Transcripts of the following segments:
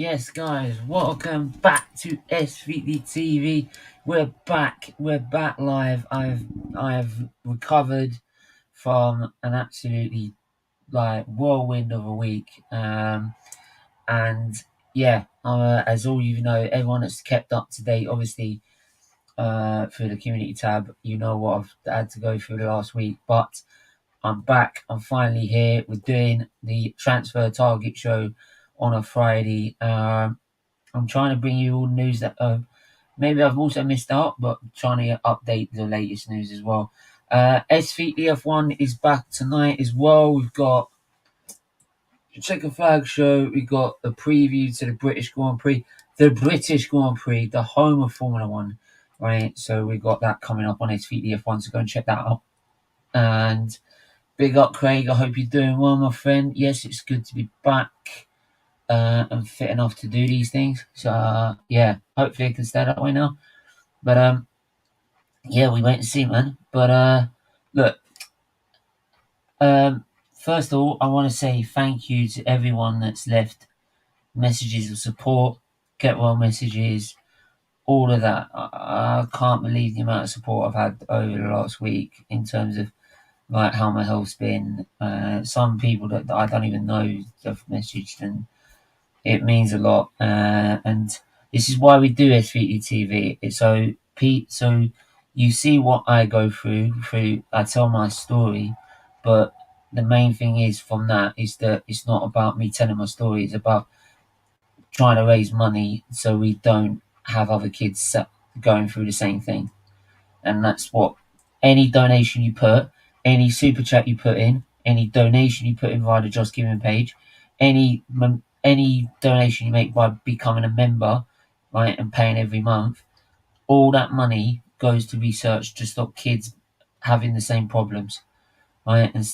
Yes, guys, welcome back to SFeatleyTV. We're back. We're back live. I've recovered from an absolutely whirlwind of a week. And yeah, as all you know, everyone that's kept up to date, obviously, through the community tab, you know what I've had to go through the last week. But I'm back. I'm finally here. We're doing the transfer target show on a Friday. I'm trying to bring you all the news that maybe I've also missed out, but I'm trying to update the latest news as well. SFeatleyF1 is back tonight as well. We've got the Checker Flag Show. We've got a preview to the British Grand Prix, the home of Formula One, right? So we've got that coming up on SFeatleyF1, so go and check that out. And big up, Craig. I hope you're doing well, my friend. Yes, it's good to be back. And fit enough to do these things. So yeah, hopefully I can stay that way now. But yeah, we wait and see, man. But look, first of all, I want to say thank you to everyone that's left messages of support, get well messages, all of that. I can't believe the amount of support I've had over the last week in terms of like how my health's been. Some people that I don't even know have messaged, and it means a lot, and this is why we do SFeatleyTV. So you see what I go through. I tell my story, but the main thing is from that is that it's not about me telling my story. It's about trying to raise money so we don't have other kids going through the same thing. And that's what any donation you put, any super chat you put in, any donation you put in via the Just Giving page, any donation you make by becoming a member, right, and paying every month, all that money goes to research to stop kids having the same problems, right, and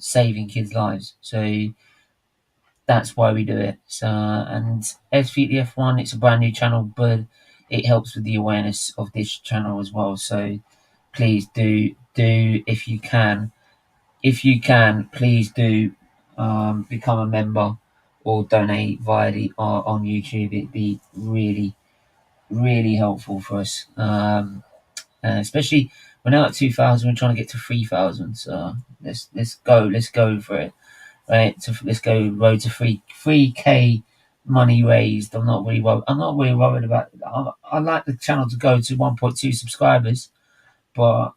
saving kids' lives. So that's why we do it. So, and SFeatleyF1, it's a brand new channel, but it helps with the awareness of this channel as well. So please do if you can, please do become a member or donate via the on YouTube. It'd be really, really helpful for us. Especially we're now at 2,000. We're trying to get to 3,000. So let's go for it. Right, so let's go road to 3K money raised. I'm not really worried about it. I like the channel to go to 1.2 subscribers, but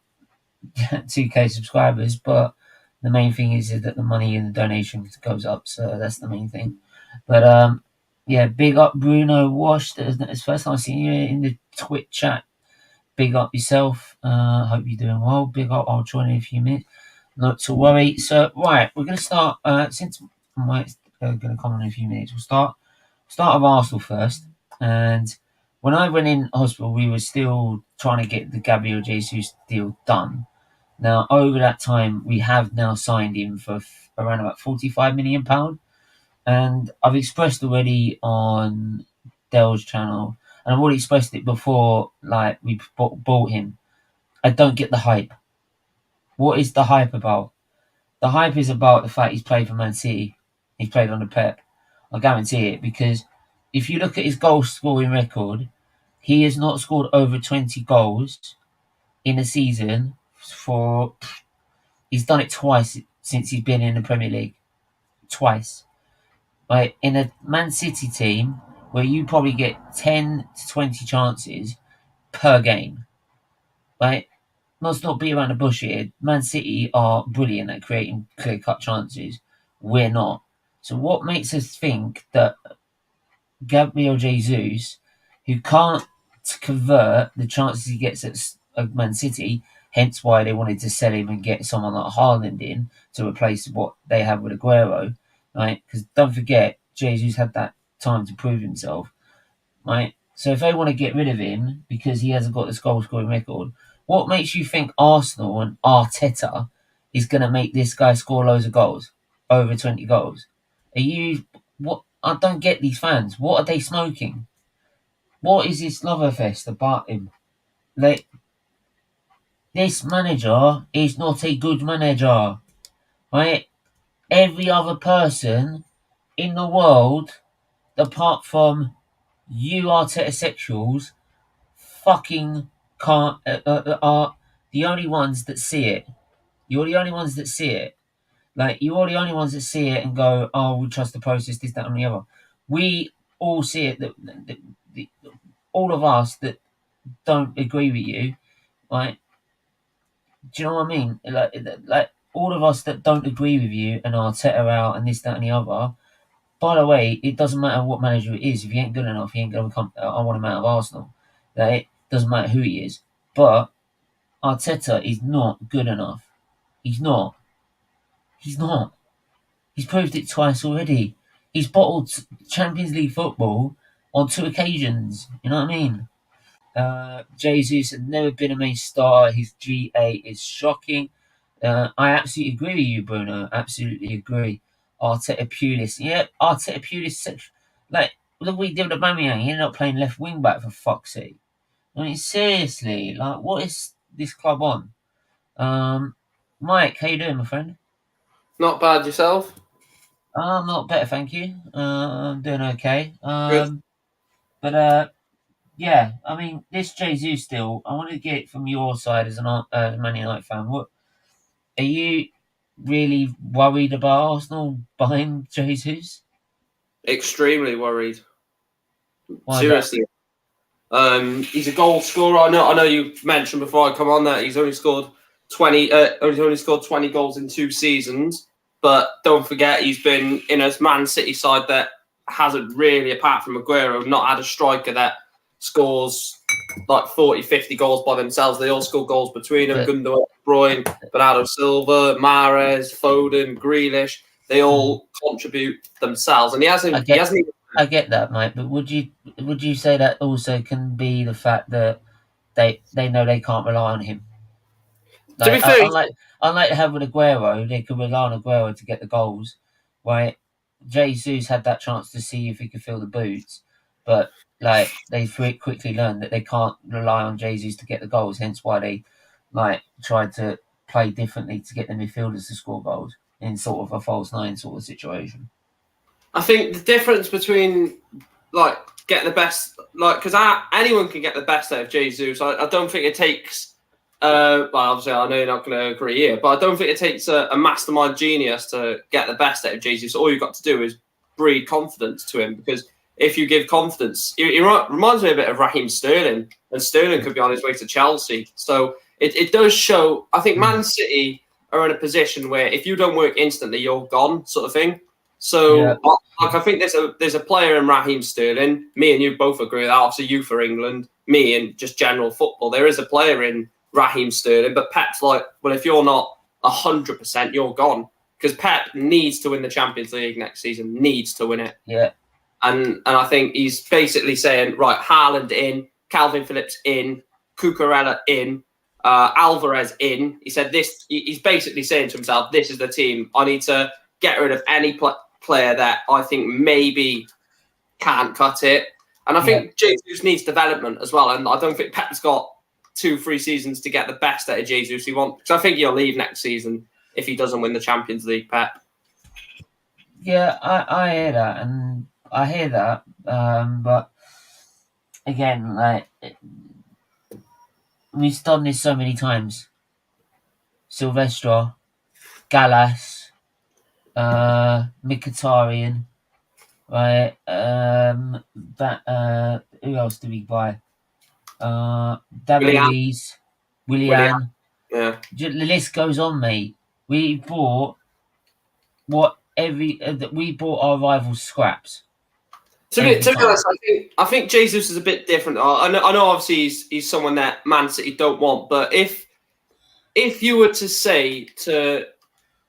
2K subscribers. But the main thing is that the money and the donation goes up. So that's the main thing. But yeah, big up Bruno Wash. It's the first time I've seen you in the Twitch chat. Big up yourself. Hope you're doing well. Big up. I'll join in a few minutes. Not to worry. So, right, we're going to start, since Mike's going to come in a few minutes, we'll start with Arsenal first. And when I went in hospital, we were still trying to get the Gabriel Jesus deal done. Now, over that time, we have now signed him for around about £45 million. And I've expressed already on Dell's channel, and I've already expressed it before, like, we bought him. I don't get the hype. What is the hype about? The hype is about the fact he's played for Man City. He's played under Pep. I guarantee it, because if you look at his goal scoring record, he has not scored over 20 goals in a season he's done it twice since he's been in the Premier League. Twice. Like, in a Man City team where you probably get 10 to 20 chances per game. Right? Let's not be around the bush here. Man City are brilliant at creating clear-cut chances. We're not. So what makes us think that Gabriel Jesus, who can't convert the chances he gets at Man City, hence why they wanted to sell him and get someone like Haaland in to replace what they have with Aguero, right? Because don't forget, Jesus had that time to prove himself, right? So if they want to get rid of him because he hasn't got this goal-scoring record, what makes you think Arsenal and Arteta is going to make this guy score loads of goals, over 20 goals? What? I don't get these fans. What are they smoking? What is this loverfest about him? Like, this manager is not a good manager, right? Every other person in the world apart from you Arteta sexuals, fucking can't are the only ones that see it. You're the only ones that see it. Like, you are the only ones that see it and go, "Oh, we trust the process, this, that, and the other." We all see it. All of us that don't agree with you, right? Do you know what I mean? Like all of us that don't agree with you and Arteta out and this, that, and the other. By the way, it doesn't matter what manager it is. If he ain't good enough, he ain't going to come. I want him out of Arsenal. Like, it doesn't matter who he is. But Arteta is not good enough. He's not. He's not. He's proved it twice already. He's bottled Champions League football on 2 occasions. You know what I mean? Jesus had never been a main star. His GA is shocking. I absolutely agree with you, Bruno. Absolutely agree. Arteta Pulis. Yeah, Arteta Pulis. Like, look what he did with Aubameyang. He ended up playing left wing back, for fuck's sake. I mean, seriously. Like, what is this club on? Mike, how you doing, my friend? Not bad, yourself? I'm not better, thank you. I'm doing okay. Good. But yeah, I mean, this Jesus still. I want to get it from your side as a Man United fan. What are you really worried about Arsenal buying Jesus? Extremely worried. Why is that? Seriously. He's a goal scorer. I know you mentioned before I come on that he's only scored 20 goals in 2 seasons, but don't forget he's been in a Man City side that hasn't really, apart from Aguero, not had a striker that scores like 40, 50 goals by themselves. They all score goals between them. Gundogan, De Bruyne, Bernardo Silva, Mahrez, Foden, Grealish. They all contribute themselves, and he hasn't even. I get that, mate, but would you say that also can be the fact that they know they can't rely on him? To be fair, unlike having Aguero, they could rely on Aguero to get the goals, right? Jesus had that chance to see if he could fill the boots, but like they quickly learned that they can't rely on Jesus to get the goals. Hence why they tried to play differently to get the midfielders to score goals in sort of a false 9 sort of situation. I think the difference between getting the best, because anyone can get the best out of Jesus. I don't think it takes. Well, obviously, I know you're not going to agree here, but I don't think it takes a mastermind genius to get the best out of Jesus. All you've got to do is breed confidence to him, because if you give confidence, it reminds me a bit of Raheem Sterling, and Sterling could be on his way to Chelsea. So it does show. I think Man City are in a position where if you don't work instantly, you're gone, sort of thing. So I think there's a player in Raheem Sterling. Me and you both agree with that. Obviously, you for England, me and just general football. There is a player in Raheem Sterling, but Pep's like, well, if you're not 100%, you're gone, because Pep needs to win the Champions League next season, needs to win it. Yeah. And I think he's basically saying, right, Haaland in, Calvin Phillips in, Cucurella in, Alvarez in. He said this. He's basically saying to himself, this is the team. I need to get rid of any player that I think maybe can't cut it. And I think Jesus needs development as well. And I don't think Pep's got 2-3 seasons to get the best out of Jesus he wants. Because I think he'll leave next season if he doesn't win the Champions League, Pep. Yeah, I hear that, and I hear that. But again, like, we've done this so many times. Silvestre, Gallas, Mkhitaryan, right? Who else did we buy? Davies, Willian. Yeah. The list goes on, mate. We bought we bought our rivals scraps. To be honest, I think Jesus is a bit different. I know obviously he's someone that Man City don't want, but if you were to say to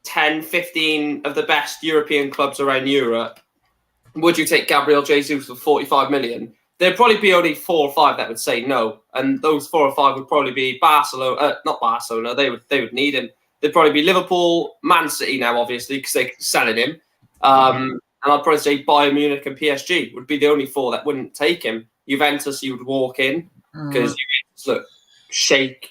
10, 15 of the best European clubs around Europe, would you take Gabriel Jesus for 45 million? There'd probably be only 4 or 5 that would say no, and those 4 or 5 would probably be Barcelona. Not Barcelona. They would need him. They'd probably be Liverpool, Man City now, obviously, because they're selling him. And I'd probably say Bayern Munich and PSG would be the only 4 that wouldn't take him. Juventus, you would walk in, because Juventus look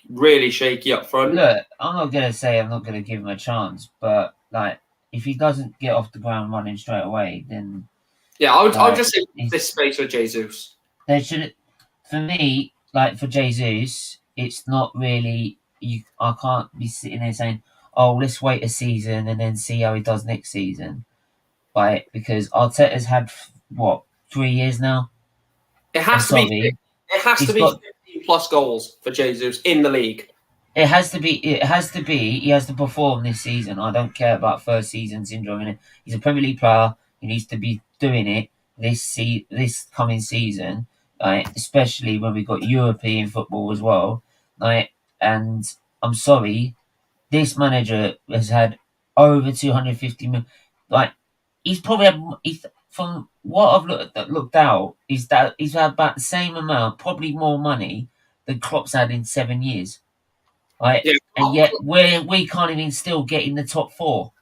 really shaky up front. Look, I'm not going to say I'm not going to give him a chance, but like, if he doesn't get off the ground running straight away, then Yeah, I would Like, just say this space with Jesus. They should, for me, like for Jesus, it's not really you. I can't be sitting there saying, "Oh, let's wait a season and then see how he does next season," right? Because Arteta's had what 3 years now. It I'm has to be. sorry, It has he's to be got. 15 plus goals for Jesus in the league. It has to be. It has to be. He has to perform this season. I don't care about first season syndrome. He's a Premier League player. He needs to be doing it this coming season, right? Especially when we've got European football as well, right? And I'm sorry, this manager has had over 250 million. Like he's probably had. From what I've looked out, is that he's had about the same amount, probably more money than Klopp's had in 7 years. Right, Yeah, and yet we can't even still get in the top four.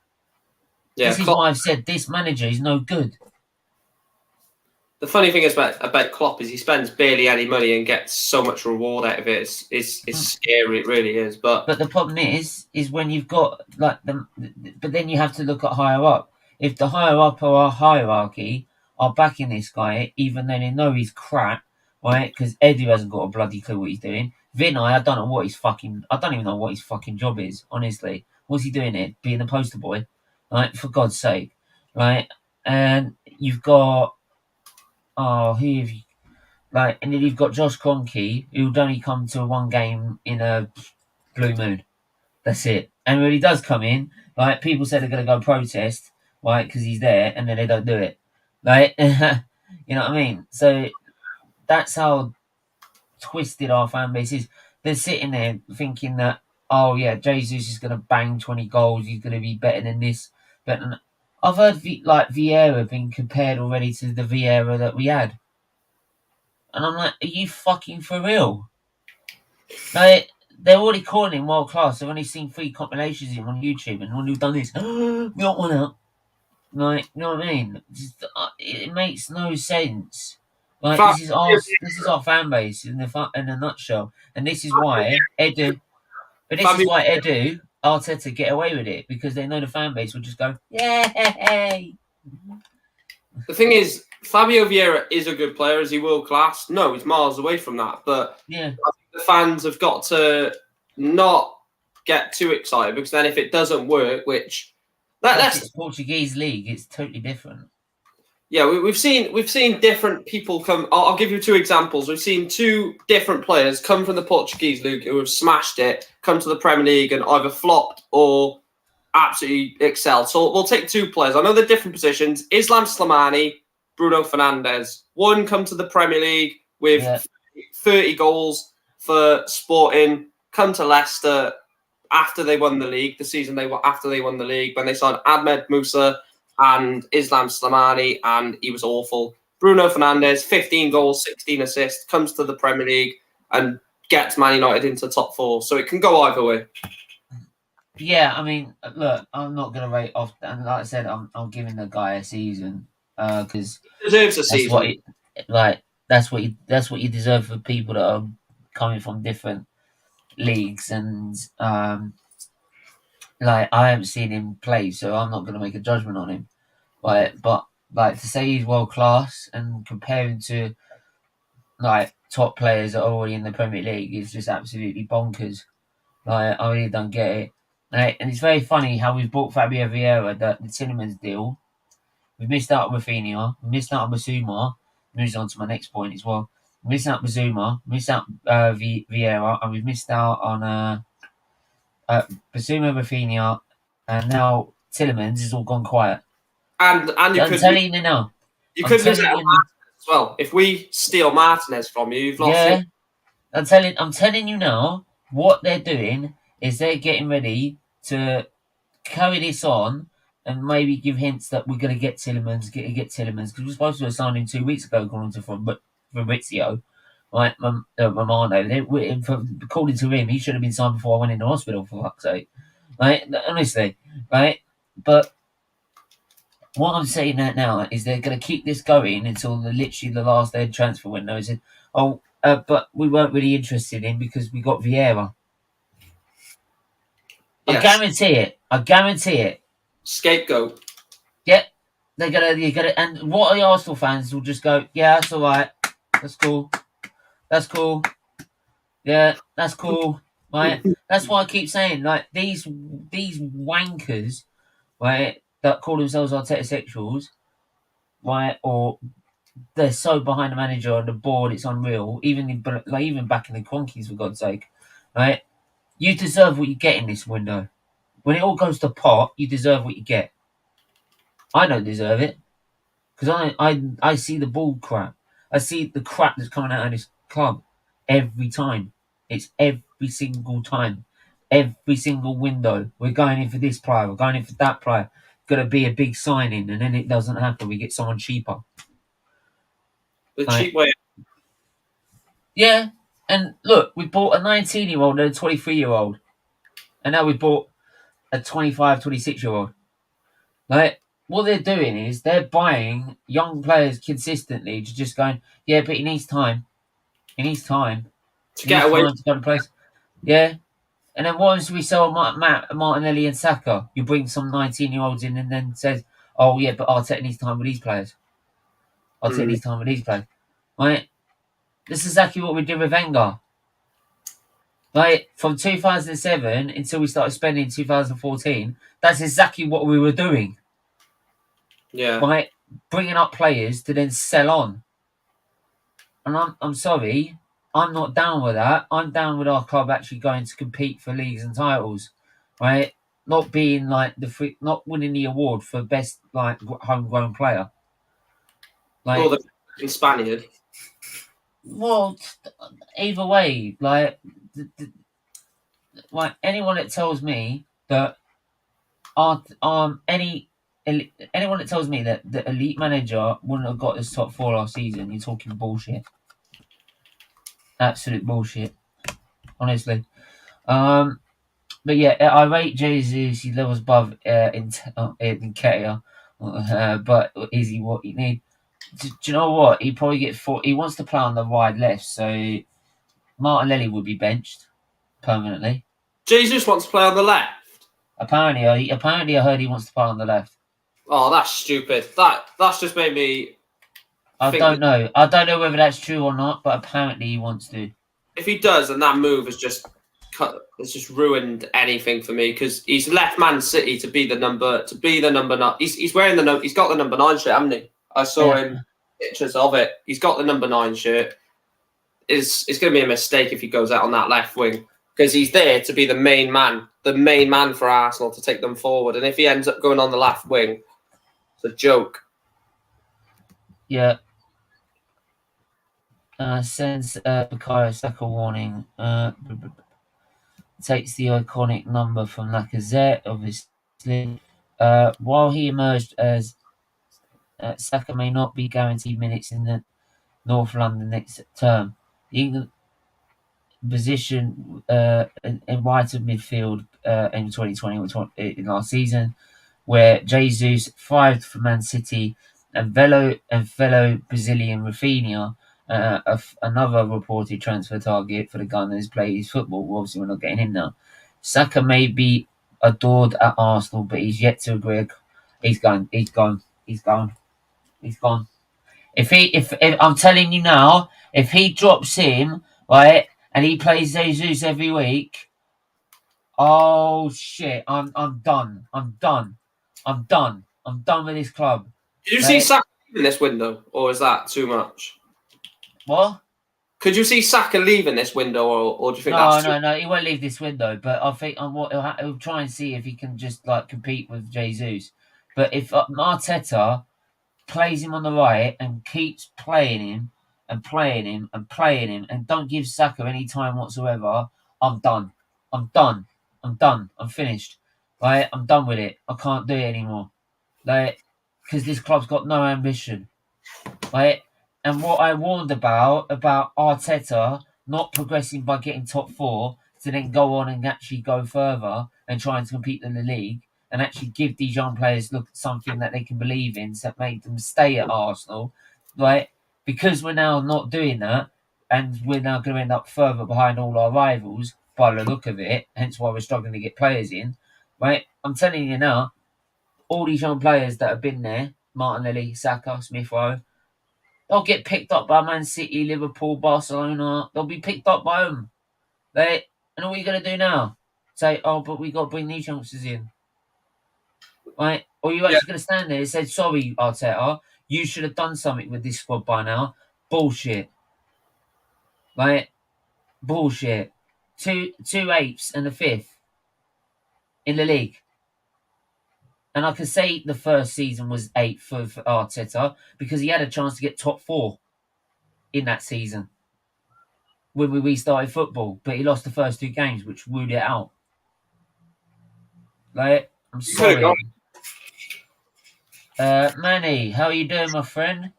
yeah. This is why I've said this manager is no good. The funny thing is about Klopp is he spends barely any money and gets so much reward out of it. It's scary, it really is. But the problem is when you've got like but then you have to look at higher up. If the higher up or our hierarchy are backing this guy, even though they know he's crap, right? Because Edu hasn't got a bloody clue what he's doing. Vinay, I don't know what I don't even know what his fucking job is. Honestly, what's he doing here? Being a poster boy, right? For God's sake, right? And you've got who have you? Like, and then you've got Josh Kroenke, who'll only come to one game in a blue moon. That's it. And when he does come in, like people say they're going to go protest, right, because he's there, and then they don't do it. Like, you know what I mean? So that's how twisted our fan base is. They're sitting there thinking that, oh yeah, Jesus is going to bang 20 goals. He's going to be better than this. Better than... I've heard Vieira being compared already to the Vieira that we had. And I'm like, are you fucking for real? Like, they're already calling him world class. I've only seen 3 compilations of him on YouTube, and when you've done this, we got one out. Like, you know what I mean? It makes no sense. Like, this is our fan base in a nutshell, and this is why Edu. But this is why Edu Arteta get away with it, because they know the fan base will just go, yay. The thing is, Fabio Vieira is a good player. Is he world class? No, he's miles away from that. But yeah, I think the fans have got to not get too excited, because then if it doesn't work, which that's Portuguese league, it's totally different. Yeah, we've seen different people come. I'll give you 2 examples. We've seen 2 different players come from the Portuguese league who have smashed it, come to the Premier League and either flopped or absolutely excelled. So we'll take 2 players. I know they're different positions. Islam Slimani, Bruno Fernandes. One come to the Premier League with 30 goals for Sporting, come to Leicester after they won the league, the season after they won the league, when they signed Ahmed Musa and Islam Slimani, and he was awful. Bruno Fernandes, 15 goals, 16 assists, comes to the Premier League and gets Man United into top 4. So it can go either way. Yeah, I mean, look, I'm not going to rate off, and like I said, I'm giving the guy a season because he deserves a season. That's what you deserve for people that are coming from different leagues, and like I haven't seen him play, so I'm not going to make a judgment on him. But like to say he's world class and comparing to like top players that are already in the Premier League is just absolutely bonkers. Like I really don't get it. Like, and it's very funny how we've bought Fabio Vieira, the Cinnamons deal. We've missed out on Raphinha, we missed out on Basuma. Moves on to my next point as well. We missed out Basuma, missed out Vieira, and we've missed out on Basuma, Raphinha, and now Tillemans has all gone quiet. And I'm telling you now. You could lose out on Martinez as well. If we steal Martinez from you, you've lost him. I'm telling you now, what they're doing is they're getting ready to carry this on and maybe give hints that we're going to get Tillemans, because we're supposed to have signed him 2 weeks ago, according to Fabrizio, right? Romano. According to him, he should have been signed before I went into hospital, for fuck's sake. Right? Honestly, right? But what I'm saying that now is they're going to keep this going until literally the last day of transfer window. But we weren't really interested in because we got Vieira. Yes. I guarantee it. Scapegoat. Yeah. you're gonna, and what the Arsenal fans will just go, yeah, that's all right, that's cool, yeah, that's cool, right? That's why I keep saying, like, these wankers, right, that call themselves Arteta sexuals, right, or they're so behind the manager on the board, it's unreal. Even back in the Quonkies, for God's sake, right? You deserve what you get in this window. When it all goes to pot, you deserve what you get. I don't deserve it because I see the bull crap. I see the crap that's coming out of this club every time. It's every single time, every single window. We're going in for this player. We're going in for that player. Got to be a big signing, and then it doesn't happen. We get someone cheaper. The cheap way. Yeah, and look, we bought a 19-year-old and a 23-year-old, and now we bought a 25, 26-year-old. Like, what they're doing is they're buying young players consistently, just going, yeah, but he needs time. He needs time. To get away. Time to go to place. Yeah. And then once we sell Martinelli and Saka, you bring some 19-year-olds in and then says, oh, yeah, but Arteta needs time with these players. Arteta needs time with these players. Right? This is exactly what we did with Wenger. Like, from 2007 until we started spending in 2014, that's exactly what we were doing. Yeah. Right? Bringing up players to then sell on. And I'm sorry, I'm not down with that. I'm down with our club actually going to compete for leagues and titles, right? Not being like not winning the award for best like homegrown player. Like, or the Spaniard. Well, either way, like anyone that tells me that anyone that tells me that the elite manager wouldn't have got this top four last season, you're talking bullshit. Absolute bullshit. Honestly. But yeah, I rate Jesus. He levels above in Ketia, but is he what you need? Do you know what? He probably get four. He wants to play on the wide left, so Martinelli would be benched permanently. Jesus wants to play on the left. Apparently, I heard he wants to play on the left. Oh, that's stupid. That's just made me. I don't know. I don't know whether that's true or not, but apparently he wants to. If he does, then that move has just ruined anything for me because he's left Man City to be the number 9. He's wearing he's got the number 9 shirt, hasn't he? I saw him pictures of it. He's got the number 9 shirt. It's going to be a mistake if he goes out on that left wing because he's there to be the main man for Arsenal to take them forward. And if he ends up going on the left wing, it's a joke. Yeah. Sends Bukayo Saka warning. Takes the iconic number from Lacazette, obviously. While he emerged as Saka may not be guaranteed minutes in the North London next term. The England position in right of midfield in 2020 last season, where Jesus thrived for Man City and fellow Brazilian Raphinha, another reported transfer target for the Gunners, plays football. Well, obviously, we're not getting him now. Saka may be adored at Arsenal, but he's yet to agree. He's gone. If I'm telling you now, if he drops him, right, and he plays Jesus every week, oh shit, I'm done. I'm done with this club. Did you see Saka leaving this window, or is that too much? What? Could you see Saka leaving this window, or do you think No, he won't leave this window. But I think he'll try and see if he can just like compete with Jesus. But if Arteta plays him on the right and keeps playing him and don't give Saka any time whatsoever, I'm done. I'm finished. Right? I'm done with it. I can't do it anymore. Like, because this club's got no ambition. Right? And what I warned about Arteta not progressing by getting top 4 to then go on and actually go further and trying to compete in the league and actually give these young players something that they can believe in, that made them stay at Arsenal, right? Because we're now not doing that, and we're now going to end up further behind all our rivals by the look of it, hence why we're struggling to get players in, right? I'm telling you now, all these young players that have been there, Martinelli, Saka, Smith Rowe. They'll get picked up by Man City, Liverpool, Barcelona. They'll be picked up by them. And all you're going to do now? Say, oh, but we got to bring these youngsters in. Right? Or you're actually going to stand there and say, sorry, Arteta, you should have done something with this squad by now. Bullshit. Right? Bullshit. 2/8 and the 5th in the league. And I can say the first season was 8th for Arteta because he had a chance to get top 4 in that season when we restarted football. But he lost the first 2 games, which ruled it out. Like, I'm sorry. Manny, how are you doing, my friend?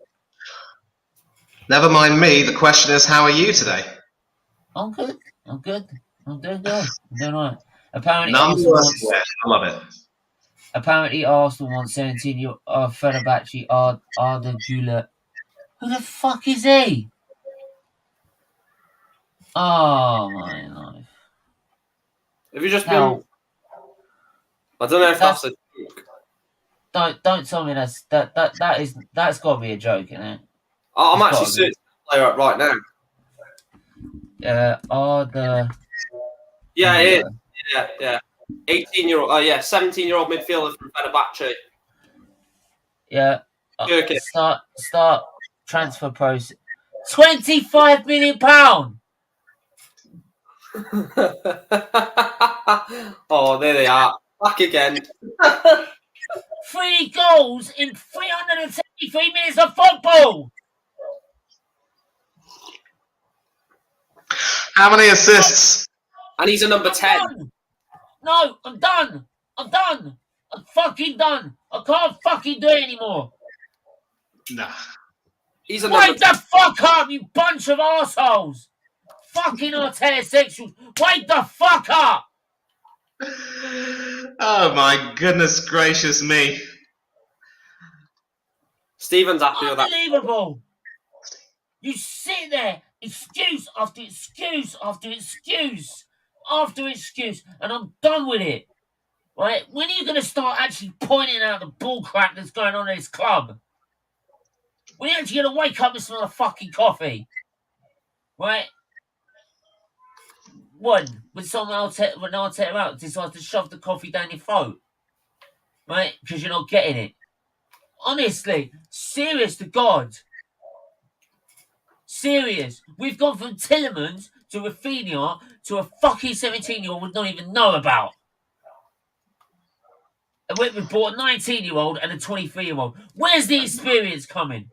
Never mind me. The question is, how are you today? I'm good. I'm doing good. I'm doing all right. Apparently, I love it. Apparently, Arsenal wants 17-year-old Fenerbahce Arda Güler. Who the fuck is he? Oh my life. Have you just been? I don't know if that's a joke. Don't tell me that's got to be a joke, isn't it? I'm actually searching the player up right now. Arda. Yeah, it is. Yeah. 18-year-old. 17-year-old midfielder from Fenerbahce. Yeah. Start transfer process. £25 million. Oh, there they are. Back again. 3 goals in 373 minutes of football. How many assists? And he's a number 10. No, I'm done. I'm fucking done. I can't fucking do it anymore. Nah. He's a Wake the fuck up, you bunch of assholes. Fucking heterosexuals. Wake the fuck up. Oh my goodness gracious me. Stephen's happy with that. Unbelievable. You sit there, excuse after excuse after excuse after excuse, and I'm done with it. Right? When are you going to start actually pointing out the bullcrap that's going on in this club? When are you actually going to wake up and smell a fucking coffee? Right? When someone else, when Arteta out decides to shove the coffee down your throat. Right? Because you're not getting it. Honestly, serious to God. Serious. We've gone from Tillemans to Raphinha to a fucking 17-year-old we don't even know about. And we bought a 19-year-old and a 23-year-old. Where's the experience coming?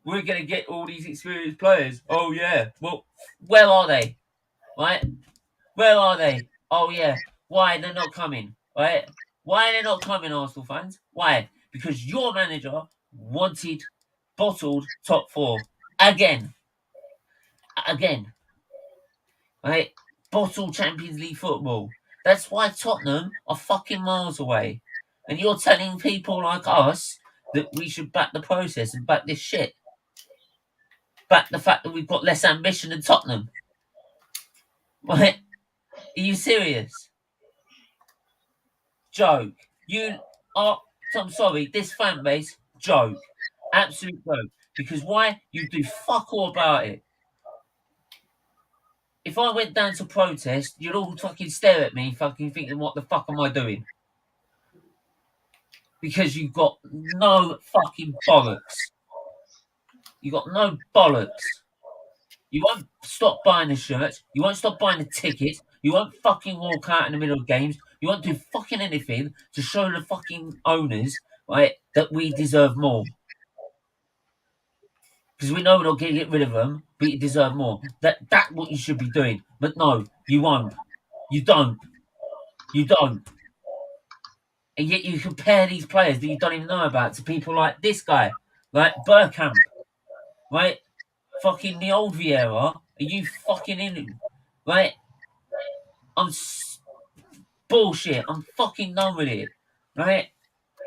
We're going to get all these experienced players. Oh, yeah. Well, where are they? Right? Where are they? Oh, yeah. Why? They're not coming. Right? Why are they not coming, Arsenal fans? Why? Because your manager wanted bottled top 4. Again. Right? Bottled Champions League football. That's why Tottenham are fucking miles away. And you're telling people like us that we should back the process and back this shit. Back the fact that we've got less ambition than Tottenham. Right? Are you serious? Joke. I'm sorry, this fan base, joke. Absolute joke. Because why? You do fuck all about it. If I went down to protest, you'd all fucking stare at me, fucking thinking, what the fuck am I doing? Because you've got no fucking bollocks. You got no bollocks. You won't stop buying the shirts. You won't stop buying the tickets. You won't fucking walk out in the middle of games. You won't do fucking anything to show the fucking owners, right, that we deserve more. Because we know we're not going to get rid of them, but you deserve more. That's what you should be doing. But no, you won't. You don't. And yet you compare these players that you don't even know about to people like this guy, like Bergkamp, right? Fucking the old Vieira. Are you fucking in it? Right? Bullshit. I'm fucking done with it. Right?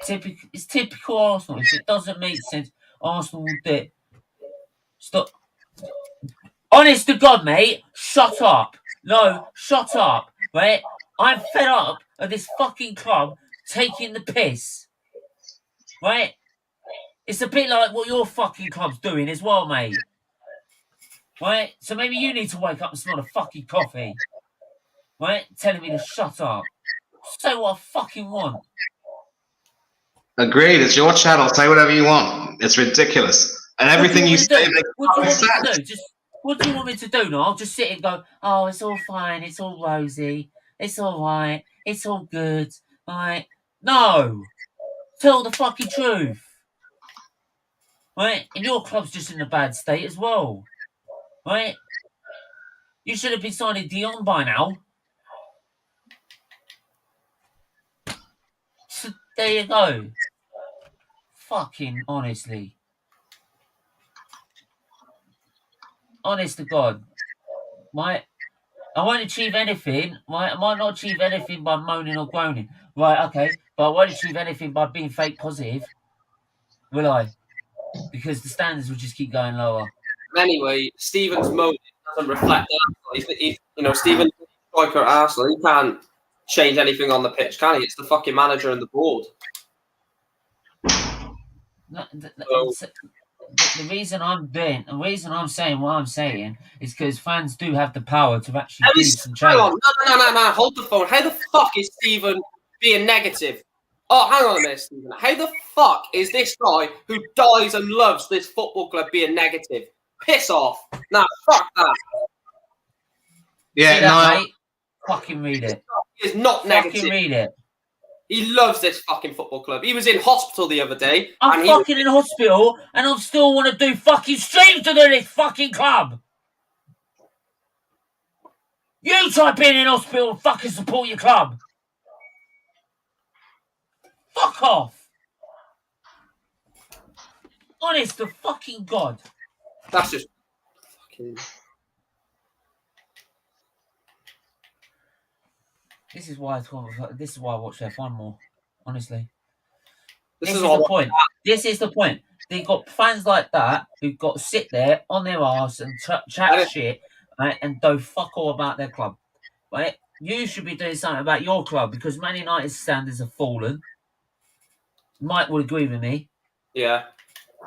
It's typical Arsenal. If it doesn't make sense, Arsenal will do it. Stop. Honest to God, mate, shut up. No, shut up. Right? I'm fed up of this fucking club taking the piss. right? It's a bit like what your fucking club's doing as well, mate. Right? So maybe you need to wake up and smell the fucking coffee. Right? Telling me to shut up. Say what I fucking want. Agreed. It's your channel. Say whatever you want. It's ridiculous. And everything you say makes What do you want me sense. to do? What do you want me to do now? I'll just sit and go, oh, it's all fine. It's all rosy. It's all right. It's all good. Right? No. Tell the fucking truth. Right? And your club's just in a bad state as well. Right? You should have been signing Dion by now. So there you go. Fucking honestly. Honest to God. Right? I won't achieve anything. Right? I might not achieve anything by moaning or groaning. Right, okay. But I won't achieve anything by being fake positive. Will I? Because the standards will just keep going lower. Anyway, Stephen's moaning doesn't reflect that. He's Stephen, striker at Arsenal, he can't change anything on the pitch, can he? It's the fucking manager and the board. No, the reason I'm saying what I'm saying is because fans do have the power to actually do some change. Hang on, no, hold the phone. How the fuck is Stephen being negative? Oh, hang on a minute, Stephen. How the fuck is this guy who dies and loves this football club being negative? Piss off. Nah, fuck that. Yeah, no. Mate? Fucking read it. He is not negative. Fucking read it. He loves this fucking football club. He was in hospital the other day. I'm fucking in hospital and I still want to do fucking streams to do this fucking club. You try being in hospital and fucking support your club. Fuck off. Honest to fucking God. That's just fucking... This is why I watch F1 more. Honestly, this is the point. This is the point. They got fans like that who've got to sit there on their arse and chat shit, right, and do fuck all about their club. Right? You should be doing something about your club because Man United's standards have fallen. Mike would agree with me. Yeah.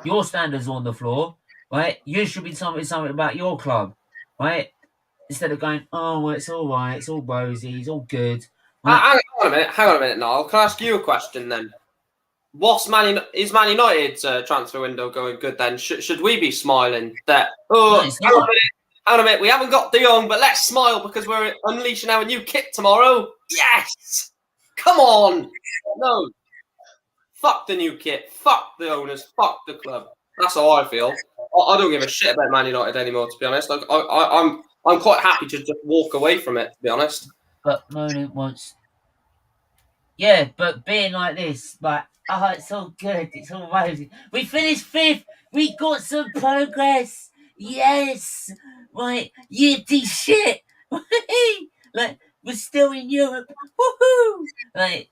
Your standards are on the floor, right? You should be doing something about your club, right? Instead of going, oh, well, it's all right, it's all rosy, it's all good. Right? Hang on a minute, Niall. Can I ask you a question then? Is Man United's transfer window going good then? Should we be smiling that? Oh, hang on a minute. We haven't got De Jong, but let's smile because we're unleashing our new kit tomorrow. Yes, come on. No, fuck the new kit. Fuck the owners. Fuck the club. That's how I feel. I don't give a shit about Man United anymore, to be honest. Like I'm quite happy to just walk away from it, to be honest. But moaning once. Yeah, but being like this, like, oh, it's all good, it's all rosy. We finished 5th. We got some progress. Yes. Right. Yippee shit. Like, we're still in Europe. Woohoo. Like,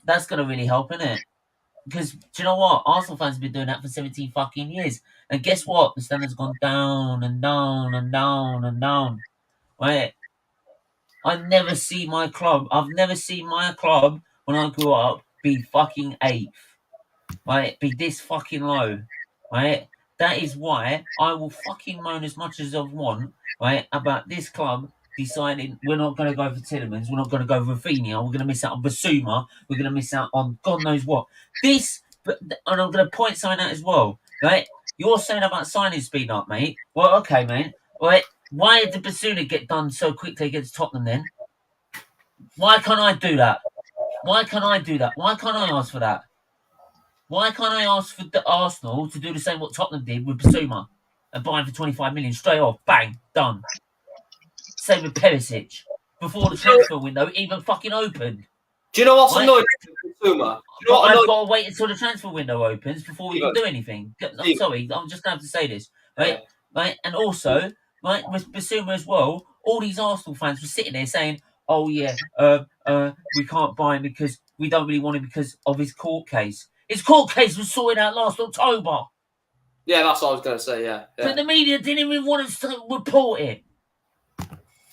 that's going to really help, isn't it? Because, do you know what? Arsenal fans have been doing that for 17 fucking years. And guess what? The standards have gone down and down and down and down. Right? I've never seen my club when I grew up be fucking 8th. Right? Be this fucking low. Right? That is why I will fucking moan as much as I want, right, about this club deciding we're not going to go for Tillemans, we're not going to go for Raphinha, we're going to miss out on Basuma, we're going to miss out on God knows what. And I'm going to point something out as well, right? You're saying about signing speed up, mate. Well, okay, mate. Right? Why did Basuma get done so quickly against Tottenham then? Why can't I do that? Why can't I ask for that? Why can't I ask for the Arsenal to do the same what Tottenham did with Basuma and buy him for 25 million straight off? Bang, done. Same with Perisic before the transfer window even fucking opened. Do you know what's annoying with Basuma? I've got to wait until the transfer window opens before we can do anything. I'm sorry, I'm just going to have to say this, right? Right, and also, right, with Basuma as well, all these Arsenal fans were sitting there saying, "Oh yeah, we can't buy him because we don't really want him because of his court case." His court case was sorted out last October. Yeah, that's what I was going to say, yeah. But the media didn't even want us to report it.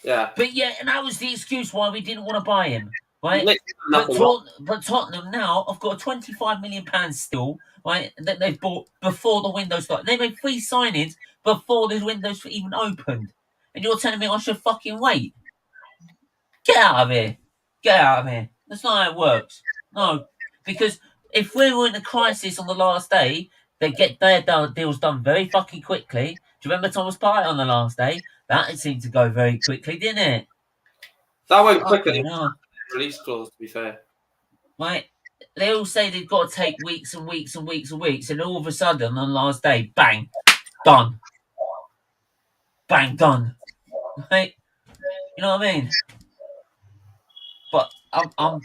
Yeah. But yeah, and that was the excuse why we didn't want to buy him. right? Nothing wrong. But Tottenham now have got a £25 million still, right? That they've bought before the window started. They made 3 signings before the windows even opened, and you're telling me I should fucking wait? Get out of here! Get out of here! That's not how it works. No, because if we were in a crisis on the last day, they get their deals done very fucking quickly. Do you remember Thomas Partey on the last day? That seemed to go very quickly, didn't it? That went quicker Fucking than hell. the release clause, to be fair. Right? They all say they've got to take weeks and weeks and weeks and weeks, and all of a sudden on the last day, bang, done. Bang, done. Right? You know what I mean? But I'm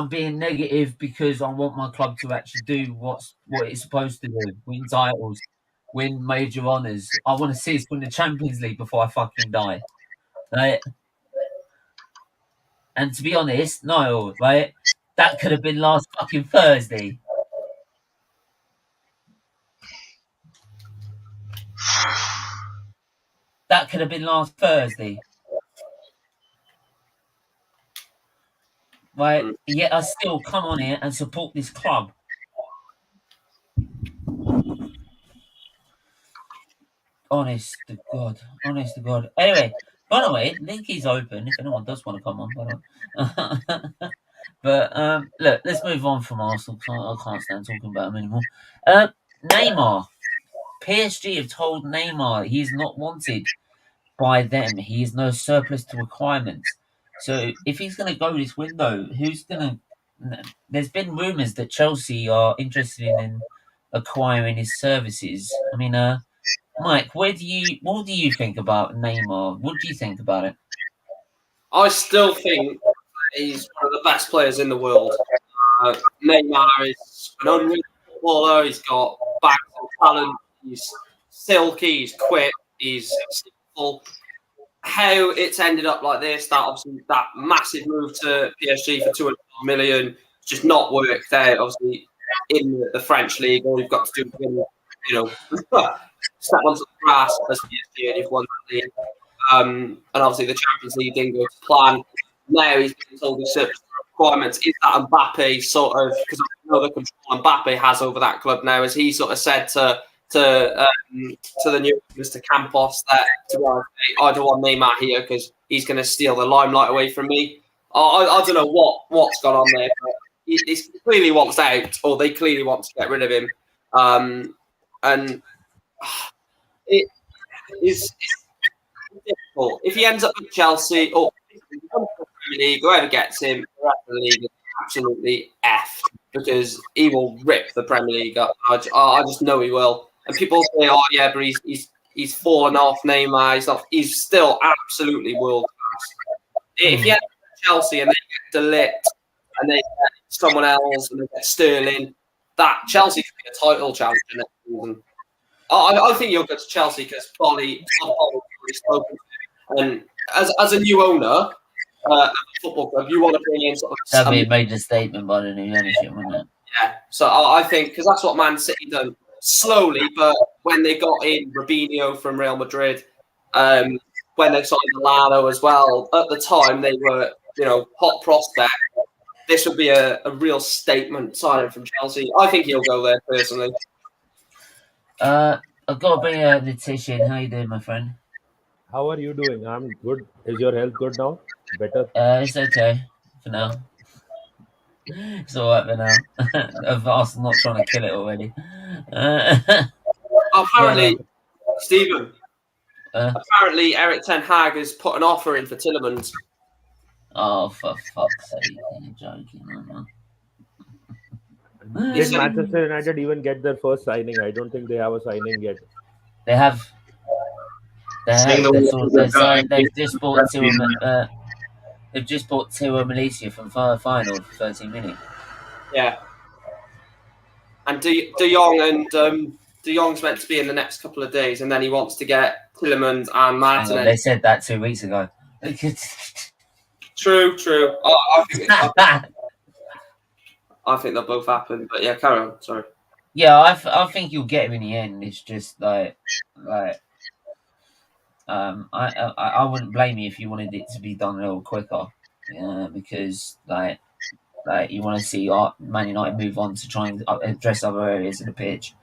being negative because I want my club to actually do what it's supposed to do: win titles, win major honours. I want to see us win the Champions League before I fucking die. Right? And to be honest, no, right? That could have been last fucking Thursday. That could have been last Thursday. Right? Yet I still come on here and support this club. Honest to God. Honest to God. Anyway, by the way, link is open if anyone does want to come on. But look, let's move on from Arsenal. I can't stand talking about them anymore. Neymar. PSG have told Neymar he is not wanted by them. He is no surplus to requirements. So if he's going to go this window, who's going to... There's been rumours that Chelsea are interested in acquiring his services. I mean, Mike, what do you think about Neymar? What do you think about it? I still think he's one of the best players in the world. Neymar is an unreal footballer. He's got bags of talent. He's silky. He's quick. He's simple. How it's ended up like this, that massive move to PSG for 200 million, just not worked out. Obviously, in the French league, all you've got to do is, step onto the grass as PSG and you've won that league. And obviously the Champions League didn't go to plan. Now he's been told his surplus requirements. Is that Mbappe sort of, because I know the control Mbappe has over that club now, as he sort of said to the new Mr. Campos that I don't want Neymar here because he's going to steal the limelight away from me. I don't know what's gone on there, but he clearly wants out, or they clearly want to get rid of him. And it is difficult. If he ends up with Chelsea or the Premier League, whoever gets him, the rest of the league is absolutely F because he will rip the Premier League up. I just know he will. And people say, "Oh yeah, but he's fallen off Neymar. He's still absolutely world class." If he ends up with Chelsea and they get De Ligt and they get someone else and they get Sterling, that Chelsea could be a title challenger next season. I think you'll go to Chelsea because Bolly already spoken to him. And as a new owner of a football club, you want to bring in sort of... That'd be a major statement by the new ownership, wouldn't it? Yeah, so I think, because that's what Man City done slowly, but when they got in Robinho from Real Madrid, when they signed Milano as well, at the time they were, hot prospect. This would be a real statement signing from Chelsea. I think he'll go there personally. I've got to bring Letitia in. How you doing, my friend? How are you doing? I'm good. Is your health good now? Better? It's okay for now. It's all right for now. Of us not trying to kill it already. Apparently, Stephen. Apparently, Eric Ten Hag has put an offer in for Tielemans. Oh, for fuck's sake! You're joking, man. Did Manchester United even get their first signing? I don't think they have a signing yet. They have. They've just bought Malacia from final for 13 minutes. Yeah. And De Jong's meant to be in the next couple of days, and then he wants to get Tielemans and Martinez. They said that 2 weeks ago. True. I think they'll both happen, but yeah, carry on. Sorry. Yeah, I think you'll get him in the end. It's just I wouldn't blame you if you wanted it to be done a little quicker, because Like you want to see Man United move on to try and address other areas of the pitch.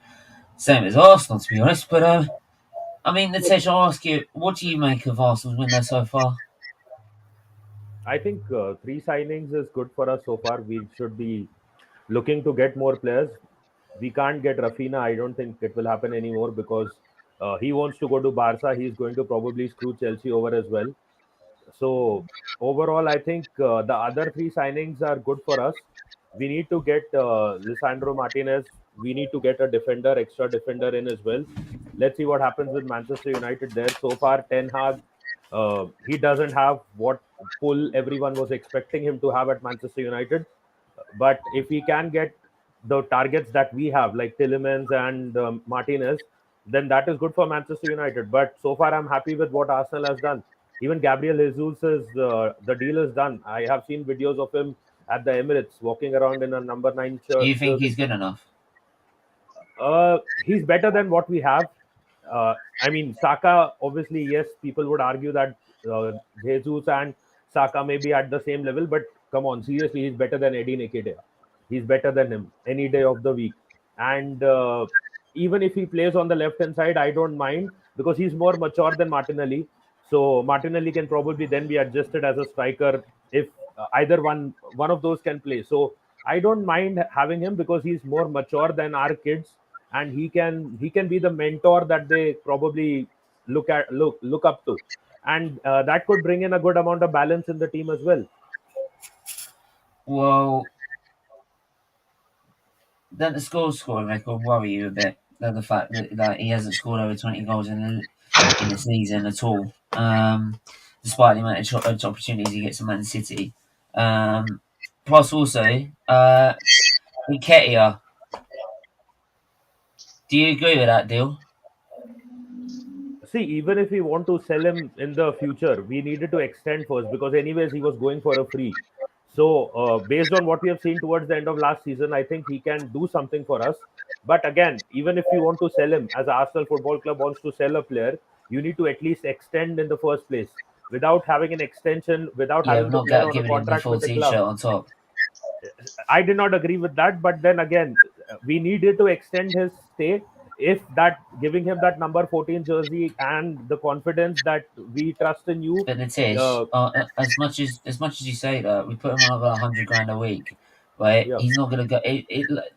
Same as Arsenal, to be honest. But I mean, Nitesh, I'll ask you, what do you make of Arsenal's win there so far? I think 3 signings is good for us so far. We should be looking to get more players. We can't get Raphinha. I don't think it will happen anymore because he wants to go to Barca. He's going to probably screw Chelsea over as well. So overall, I think the other 3 signings are good for us. We need to get Lisandro Martinez. We need to get a defender, extra defender in as well. Let's see what happens with Manchester United there. So far, Ten Hag, he doesn't have what pull everyone was expecting him to have at Manchester United. But if he can get the targets that we have, like Tielemans and Martinez, then that is good for Manchester United. But so far, I'm happy with what Arsenal has done. Even Gabriel Jesus is the deal is done. I have seen videos of him at the Emirates walking around in a number 9 shirt. Do you think he's good enough? He's better than what we have. I mean, Saka, obviously, yes, people would argue that Jesus and Saka may be at the same level, but come on, seriously, he's better than Eddie Nketiah. He's better than him any day of the week. And even if he plays on the left-hand side, I don't mind because he's more mature than Martinelli. So Martinelli can probably then be adjusted as a striker if either one of those can play. So I don't mind having him because he's more mature than our kids, and he can be the mentor that they probably look up to, and that could bring in a good amount of balance in the team as well. Well, then the scoring record worry you a bit. The fact that he hasn't scored over 20 goals in the season at all, despite the amount of opportunities he gets in Man City. Plus, also, Nketiah. Do you agree with that deal? See, even if we want to sell him in the future, we needed to extend first because anyways he was going for a free. So based on what we have seen towards the end of last season, I think he can do something for us. But again, even if we want to sell him, as Arsenal Football Club wants to sell a player, you need to at least extend in the first place. Without having an extension, without having to play on a contract with the club. On top. I did not agree with that, but then again, we needed to extend his stay. If that giving him that number 14 jersey and the confidence that we trust in you. But Nitesh, as much as you say that, we put him on about $100,000 a week, right? Yeah. He's not going to go.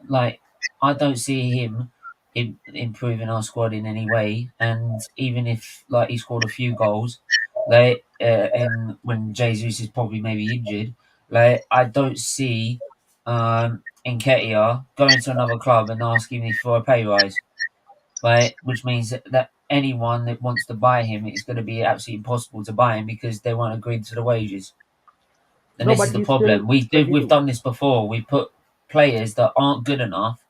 Like I don't see him improving our squad in any way. And even if like he scored a few goals, like and when Jesus is probably maybe injured, like I don't see Nketiah going to another club and asking me for a pay rise. Right, which means that anyone that wants to buy him, it's going to be absolutely impossible to buy him because they won't agree to the wages. And this is the problem. We've done this before. We put players that aren't good enough,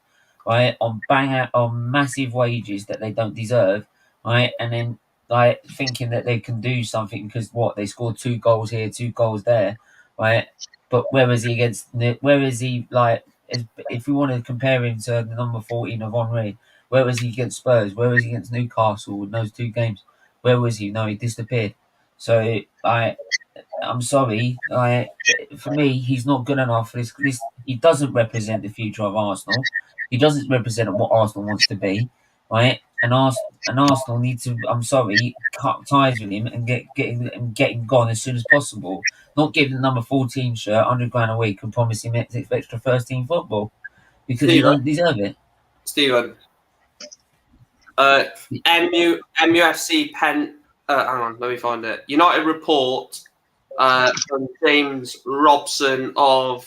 right, on massive wages that they don't deserve, right, and then like thinking that they can do something because they scored 2 goals here, 2 goals there, right? But where is he against? Where is he like? If we want to compare him to the number 14 of Henry. Where was he against Spurs? Where was he against Newcastle in those 2 games? Where was he? No, he disappeared. So I'm sorry. For me, he's not good enough for this. He doesn't represent the future of Arsenal. He doesn't represent what Arsenal wants to be, right? And Arsenal need to. I'm sorry, cut ties with him and get him gone as soon as possible. Not give the number 14 shirt $100,000 a week and promise him extra first team football because he doesn't deserve it. Stephen. MUFC pen. Hang on, let me find it. United report from James Robson of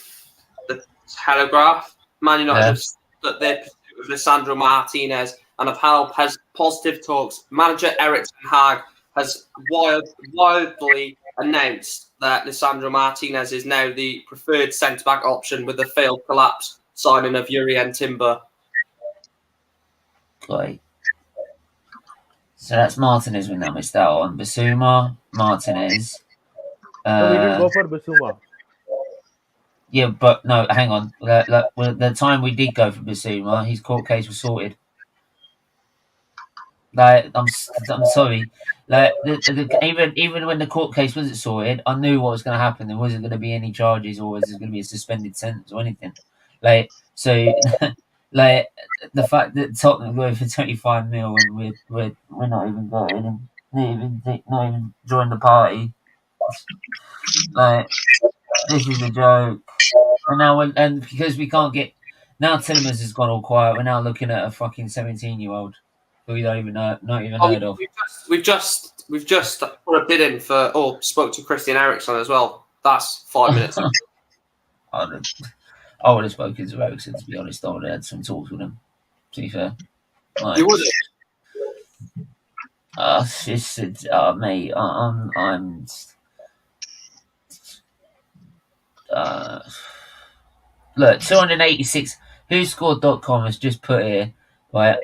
the Telegraph. Man United that their pursuit of Lisandro Martinez and have held positive talks. Manager Erik ten Hag has wildly announced that Lisandro Martinez is now the preferred centre-back option with the failed collapse signing of Jurrien Timber. Great. So that's Martinez when that missed out on. Bissouma, Martinez. No, we didn't go for Bissouma. Yeah, but no, hang on. The time we did go for Bissouma, his court case was sorted. Like, I'm sorry. Like even when the court case wasn't sorted, I knew what was going to happen. There wasn't going to be any charges, or was there going to be a suspended sentence or anything. Like so, like the fact that Tottenham go for 25 mil and we're not even going and not even join the party. Like this is a joke. And now and because we can't get now, Tillemans has gone all quiet. We're now looking at a fucking 17-year-old who we don't even know, not even heard of. We've just put a bid in for, or spoke to Christian Eriksen as well. That's 5 minutes. I would have spoken to Eriksen, to be honest. I would have had some talks with him, to be fair. Like, You would have? Mate, I'm look, 286. WhoScored.com has just put here, right?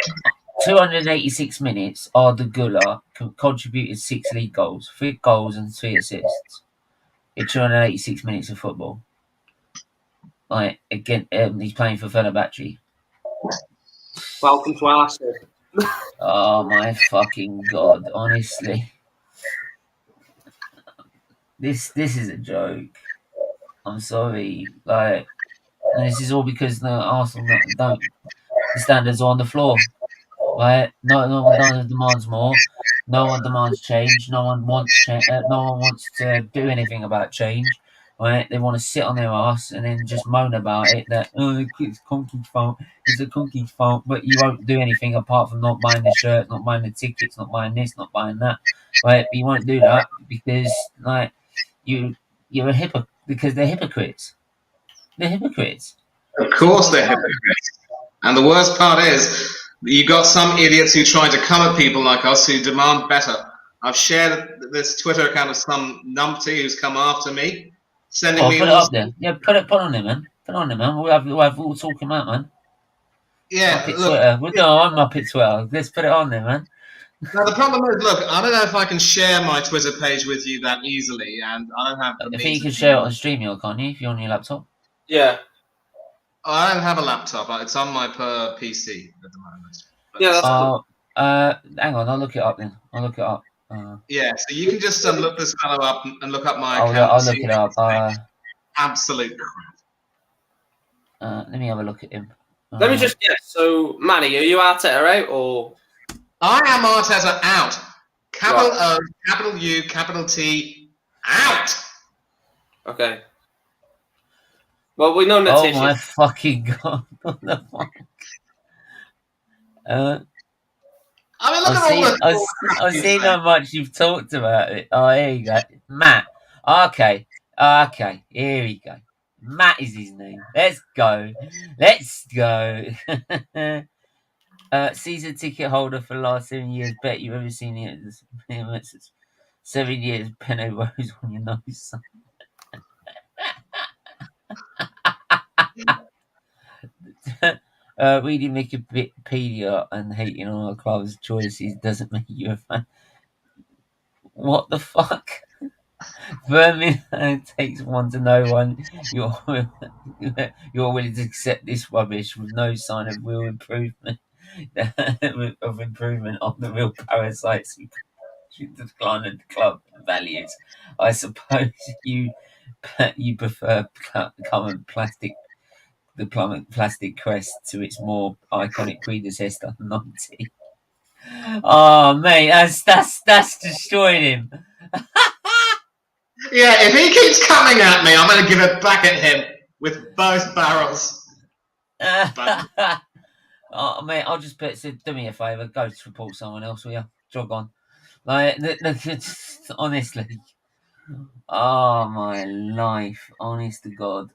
286 minutes. Arda Güler contributed 6 league goals, 3 goals and 3 assists in 286 minutes of football. Like again, he's playing for Fenerbahce. Welcome to Arsenal. Oh my fucking god! Honestly, this is a joke. I'm sorry. Like, and this is all because the Arsenal don't. The standards are on the floor. Right? No one demands more. No one demands change. No one wants to do anything about change. Right? They want to sit on their ass and then just moan about it. That it's Conky's fault. It's the Conky's fault. But you won't do anything apart from not buying the shirt, not buying the tickets, not buying this, not buying that. Right? But you won't do that because like you're a hypocrite because they're hypocrites. They're hypocrites. Of course, they're hypocrites. And the worst part is, you got some idiots who try to come at people like us who demand better. I've shared this Twitter account of some numpty who's come after me, sending me. Put it up there. Yeah, put it on there, man. Put it on there, man. We'll have all talking about, man. Yeah, look, I'm up at Twitter. Let's put it on there, man. Now the problem is, look, I don't know if I can share my Twitter page with you that easily, and I don't have. I think you can share it on StreamYard, can't you? If you're on your laptop. Yeah. I don't have a laptop. It's on my PC at the moment. Yeah, that's cool. Hang on, I'll look it up then. I'll look it up. Yeah, so you can just look this fellow up and look up my account. I'll look it up. Absolute crap. Let me have a look at him. Let me just guess. So, Manny, are you Arteta out or? I am Arteta out. Capital O, capital U, capital T, out. Okay. Well, we know that's my fucking god! What the fuck? I mean, look at all the. I've seen how much you've talked about it. Oh, here you go, Matt. Okay, here we go. Matt is his name. Let's go. Season ticket holder for the last 7 years. Bet you've ever seen it. 7 years. Penne rose on your nose. Reading Wikipedia and hating on our club's choices doesn't make you a fan. What the fuck? Birmingham takes one to no one. You're willing to accept this rubbish with no sign of real improvement on the real parasites who decline the club values. I suppose you prefer the plastic crest to its more iconic predecessor, Nanti. Oh mate, that's destroyed him. Yeah, if he keeps coming at me, I'm going to give it back at him with both barrels. Oh mate, I'll just do me a favour, go to report someone else, will you? Jog on. Like, honestly. Oh my life, honest to God.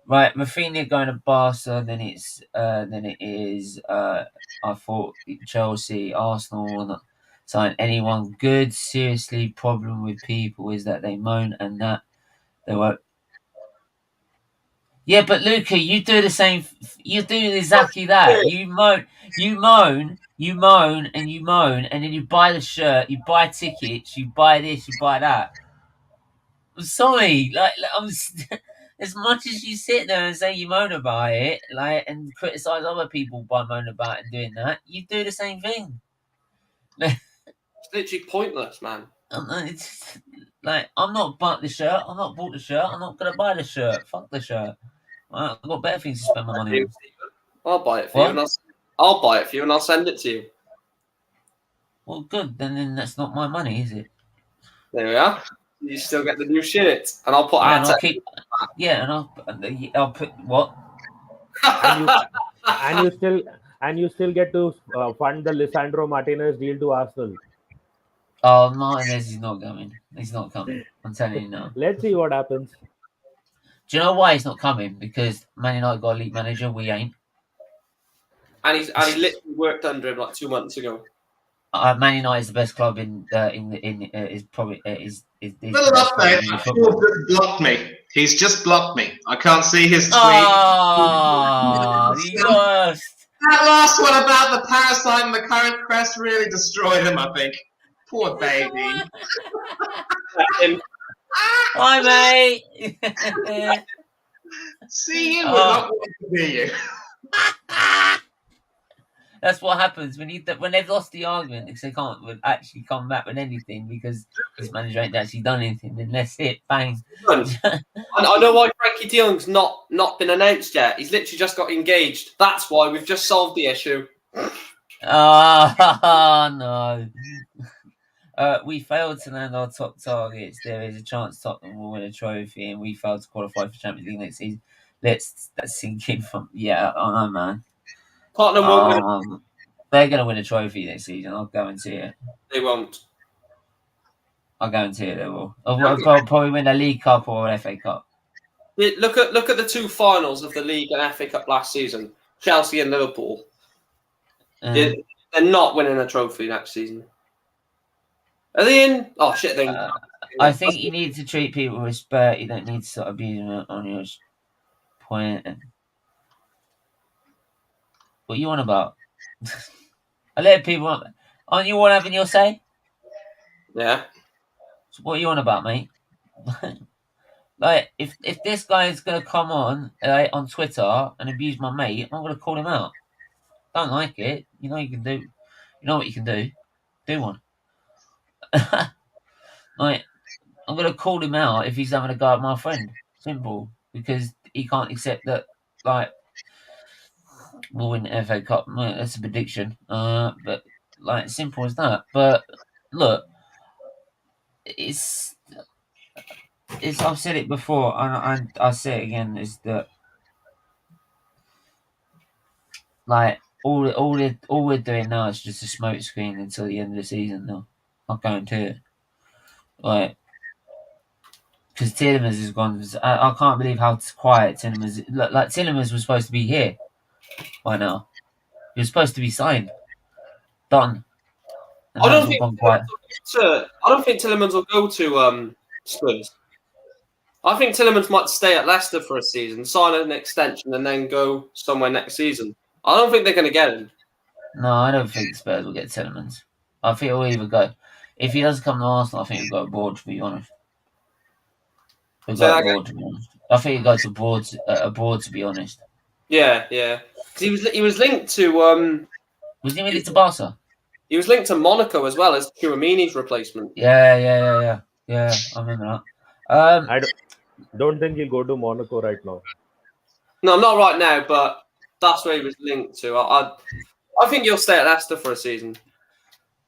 Right, Raphinha going to Barca, then it is I thought Chelsea, Arsenal will not sign anyone good. Seriously, problem with people is that they moan and that they won't. Yeah, but Luca, you do the same. You do exactly that. You moan, and then you buy the shirt, you buy tickets, you buy this, you buy that. I'm sorry, I'm. As much as you sit there and say you moan about it, and criticize other people by moaning about it and doing that, you do the same thing. It's literally pointless, man. It's like I'm not bought the shirt. I'm not bought the shirt. I'm not gonna buy the shirt. Fuck the shirt. I've got better things to spend my money on. I'll buy it for you, and I'll buy it for you, and I'll send it to you. Well, good. Then that's not my money, is it? There we are. You still get the new shit, and I'll put Yeah, and our I'll keep. Yeah, and I'll put what? And you still get to fund the Lisandro Martinez deal to Arsenal. Oh, Martinez is not coming. He's not coming. I'm telling you now. Let's see what happens. Do you know why he's not coming? Because Man United got a league manager. We ain't. And he literally worked under him like 2 months ago. Man United is the best club is probably is the Well, best club in update. football. Just blocked me. He's just blocked me. I can't see his tweet. Oh, the worst. That last one about the parasite and the current crest really destroyed him, I think. Poor baby. Hi, mate. See you, we're not wanting to see you. That's what happens when they've lost the argument, because they can't actually come back with anything because his manager ain't actually done anything. Then that's it, bang. I know why Frankie de Jong's not been announced yet. He's literally just got engaged. That's why we've just solved the issue. No. We failed to land our top targets. There is a chance Tottenham will win a trophy, and we failed to qualify for Champions League next season. That's sinking from. Yeah, I know, man. Tottenham won't win. They're going to win a trophy next season. I'll guarantee it. They won't. I'll guarantee it. They will. They'll probably win a League Cup or an FA Cup. Look at the two finals of the League and FA Cup last season. Chelsea and Liverpool. They're not winning a trophy next season. Are they in? Oh shit! I think you need to treat people with respect. You don't need to sort of be on your point. What you on about? I let people. Aren't you all having your say? Yeah. So what are you on about, mate? Like, if this guy is gonna come on Twitter and abuse my mate, I'm gonna call him out. Don't like it. You know you can do. You know what you can do. Do one. Like, I'm gonna call him out if he's having a go at my friend. Simple, because he can't accept that. Like, we'll win the FA Cup. That's a prediction. But like, simple as that. But look, it's. I've said it before, and I say it again. Is that like all we're doing now is just a smoke screen until the end of the season? No, I'll guarantee it. Like, because Tielemans has gone. I can't believe how quiet Tielemans. Like Tielemans was supposed to be here by now. He was supposed to be signed, done. I don't think Tielemans will go to Spurs. I think Tielemans might stay at Leicester for a season, sign an extension, and then go somewhere next season. I don't think they're going to get him. No, I don't think Spurs will get Tielemans. I think he'll either go. If he doesn't come to Arsenal, I think he'll go abroad, to be honest. I think he'll go to abroad, to be honest. Yeah. Because he was linked to. Was he linked to Barca? He was linked to Monaco as well as Chouamini's replacement. Yeah. I remember that. I don't think he'll go to Monaco right now. No, not right now, but that's where he was linked to. I think he'll stay at Leicester for a season.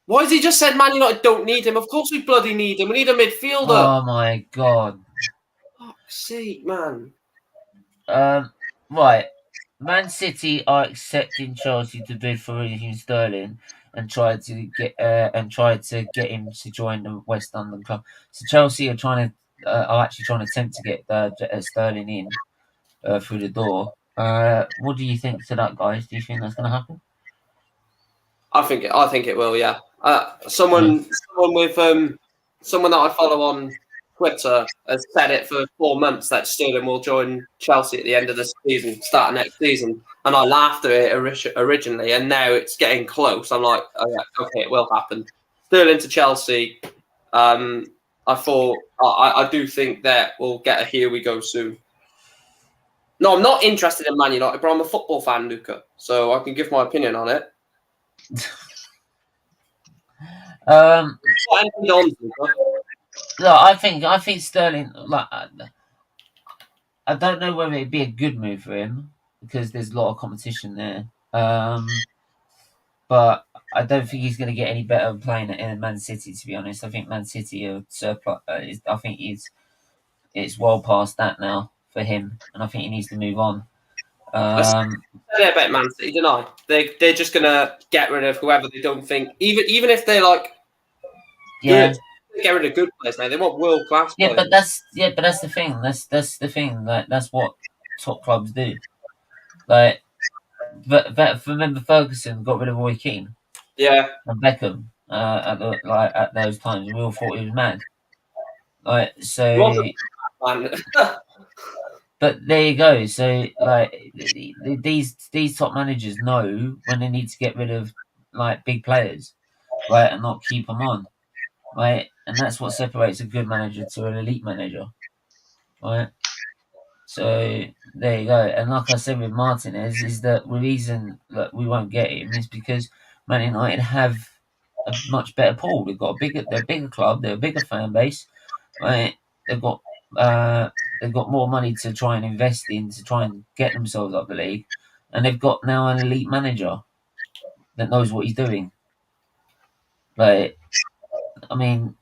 Why has he just said Man United don't need him? Of course we bloody need him. We need a midfielder. Oh my god. Fuck's sake, man. Right. Man City are accepting Chelsea to bid for Raheem Sterling and tried to get him to join the West London club. So Chelsea are actually trying to attempt to get Sterling in through the door. What do you think to that, guys? Do you think that's going to happen? I think it will. Yeah. Someone that I follow on Twitter has said it for 4 months that Sterling will join Chelsea at the end of the season, start next season. And I laughed at it originally, and now it's getting close. I'm like, oh, yeah, okay, it will happen. Sterling to Chelsea. I do think that we'll get a here we go soon. No, I'm not interested in Man United, but I'm a football fan, Luca, so I can give my opinion on it. What ended on, Zuba? Look, I think Sterling. Like, I don't know whether it'd be a good move for him because there's a lot of competition there. But I don't think he's going to get any better playing in Man City. To be honest, I think Man City are surplus. I think it's well past that now for him, and I think he needs to move on. They're about Man City, don't I? They're just gonna get rid of whoever they don't think, even if they're like good, get rid of good players. Now they want world class. Yeah, but that's the thing. That's the thing. Like that's what top clubs do. Like, but remember Ferguson got rid of Roy Keane. Yeah, And Beckham at those times. We all thought he was mad. Like so. man. But there you go. So, like, these top managers know when they need to get rid of like big players, right, and not keep them on, right, and that's what separates a good manager to an elite manager, right. So there you go. And like I said with Martinez, is that the reason that we won't get him is because Man United have a much better pool. They're a bigger club. They're a bigger fan base, right. They've got more money to try and invest in to try and get themselves up the league, and they've got now an elite manager that knows what he's doing. Like, I mean,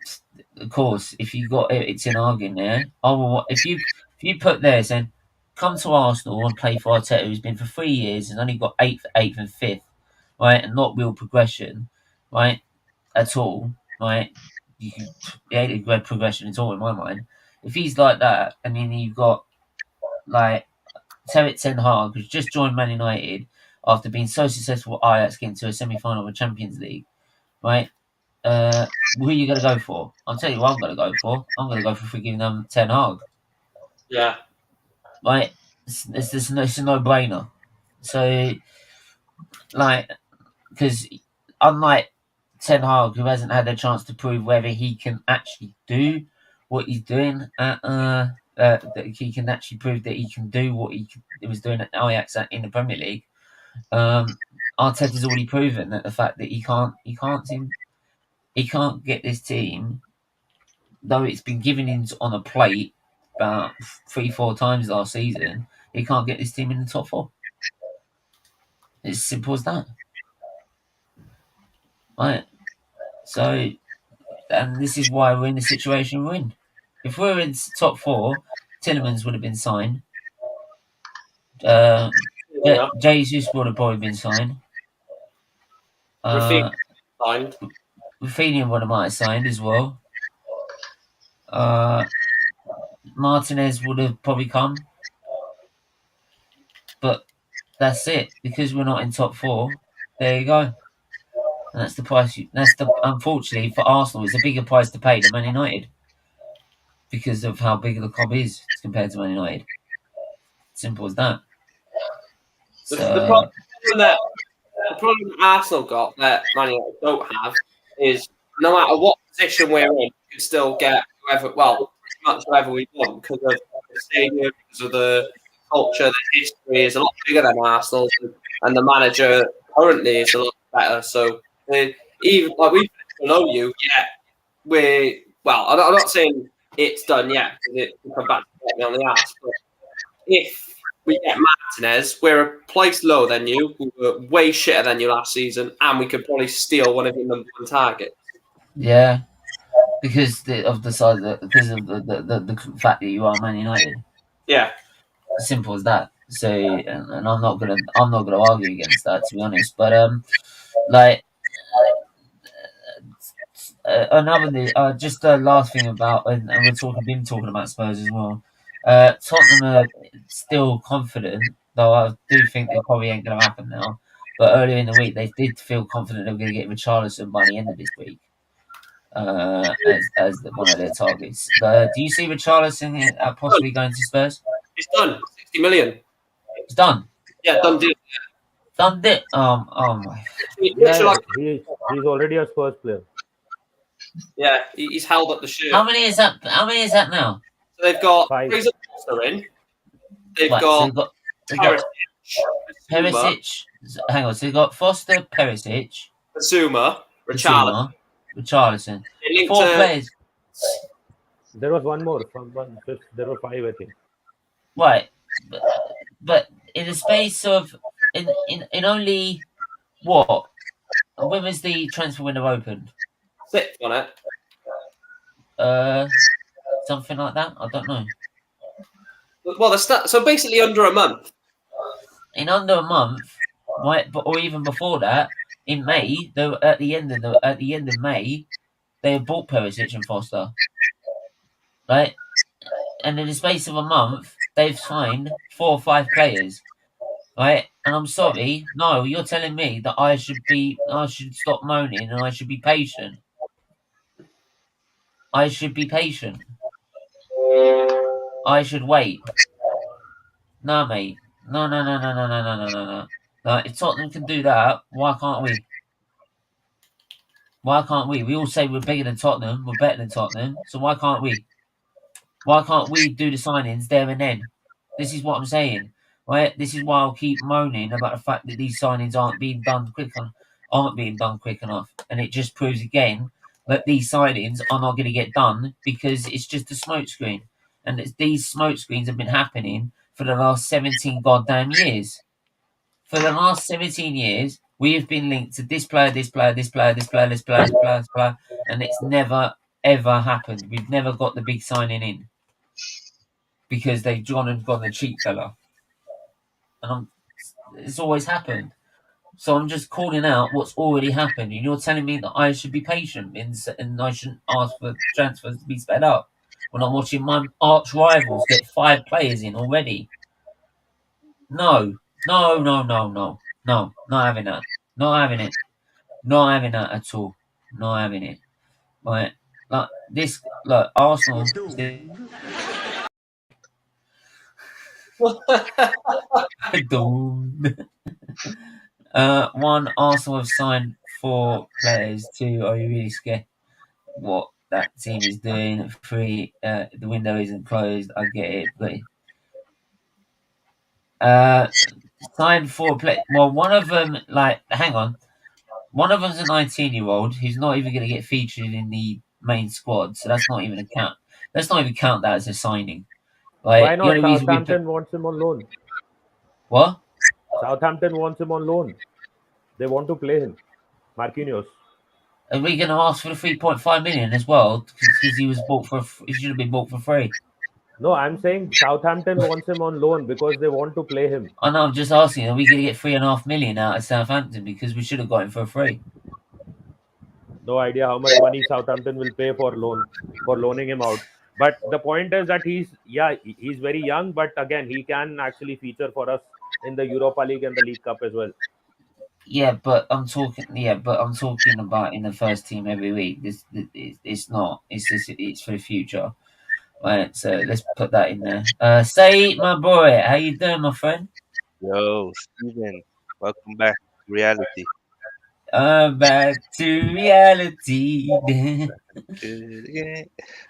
of course, if you got it's in arguing there, if you put there saying, come to Arsenal and play for Arteta, who's been for 3 years and only got eighth, and fifth, right, and not real progression, right, at all, right. You ain't a progression at all in my mind. If he's like that, and then you've got like Erik ten Hag, who's just joined Man United after being so successful at Ajax, getting to a semi-final of the Champions League, right? Who are you going to go for? I'll tell you what I'm going to go for. I'm going to go for forgiving them Ten Hag. Yeah. Right? It's a no-brainer. So, like, because unlike Ten Hag, who hasn't had a chance to prove whether he can actually do what he's doing that he can actually prove that he can do what he was doing at Ajax in the Premier League. Arteta's already proven that the fact that he can't get this team, though it's been given him on a plate about 3-4 times last season, he can't get this team in the top 4. It's as simple as that. Right. So, and this is why we're in the situation we're in. If we're in top 4, Tillemans would have been signed. Jesus would have probably been signed. Raphinha signed. Raphinha would have might have signed as well. Martinez would have probably come. But that's it. Because we're not in top 4, there you go. And that's the price. Unfortunately for Arsenal, it's a bigger price to pay than Man United because of how big the club is compared to Man United. Simple as that. The problem that Arsenal got that Man United don't have is no matter what position we're in, we can still get whoever we want because of the stadium, because of the culture, the history is a lot bigger than Arsenal's, and the manager currently is a lot better. So even like we know you, I'm not saying it's done yet because it will come back to get me on the ass. But if we get Martinez, we're a place lower than you. We were way shitter than you last season, and we could probably steal one of your number 1 targets. Yeah, because of the fact that you are Man United. Yeah, simple as that. So, and I'm not gonna argue against that, to be honest. But another just the last thing about, and we've been talking about Spurs as well. Tottenham are still confident, though I do think it probably ain't going to happen now. But earlier in the week, they did feel confident they were going to get Richarlison by the end of this week as one of their targets. Do you see Richarlison possibly going to Spurs? It's done. 60 million. It's done. Yeah, done deal. Done deal. Oh my. Yeah, he's already a Spurs player. Yeah, he's held up the shirt. How many is that now? So they've got 5. Fraser Foster in. They've got Perisic. Hang on. So they've got Foster, Perisic, Basuma, Richarlison. Richarlison. They linked 4 to- players. There was one more. Someone. There were 5, I think. Right. But in the space of in only what? When was the transfer window opened? 6 on it. Something like that. I don't know. Well, so basically under a month. In under a month, right? Or even before that, in May, though, at the end of May, they had bought Perisic and Foster, right? And in the space of a month, they've signed 4 or 5 players, right? And I'm sorry, no, you're telling me that I should stop moaning and I should be patient. I should be patient. I should wait. No, mate. No. No, if Tottenham can do that, why can't we? Why can't we? We all say we're bigger than Tottenham, we're better than Tottenham, so why can't we? Why can't we do the signings there and then? This is what I'm saying, right? This is why I'll keep moaning about the fact that these signings aren't being done quick enough, and it just proves again that these signings are not going to get done because it's just a smokescreen, and these smokescreens have been happening for the last 17 goddamn years. For the last 17 years, we have been linked to this player, and it's never ever happened. We've never got the big signing in because they've gone the cheap fella, and it's always happened. So I'm just calling out what's already happened, and you're telling me that I should be patient and I shouldn't ask for transfers to be sped up when I'm watching my arch rivals get 5 players in already. No, not having that. Not having it. Not having that at all. Not having it. Right. Like this. Look, Arsenal. One, Arsenal have signed 4 players. 2, are you really scared what that team is doing? 3, the window isn't closed. I get it, but signed 4 players. Well, one of them, hang on. One of them's a 19-year-old who's not even going to get featured in the main squad, so that's not even a count. Let's not even count that as a signing. Why not? Southampton wants him on loan. What? Southampton wants him on loan. They want to play him. Marquinhos. Are we going to ask for the 3.5 million as well? Because he should have been bought for free. No, I'm saying Southampton wants him on loan because they want to play him. I know. I'm just asking. Are we going to get 3.5 million out of Southampton because we should have got him for free? No idea how much money Southampton will pay for loaning him out. But the point is that he's very young, but again, he can actually feature for us in the Europa League and the League Cup as well. Yeah, but I'm talking about in the first team every week. It's not. It's for the future. Right, so let's put that in there. Say, my boy, how you doing, my friend? Yo, Steven, welcome back to reality. Back to reality.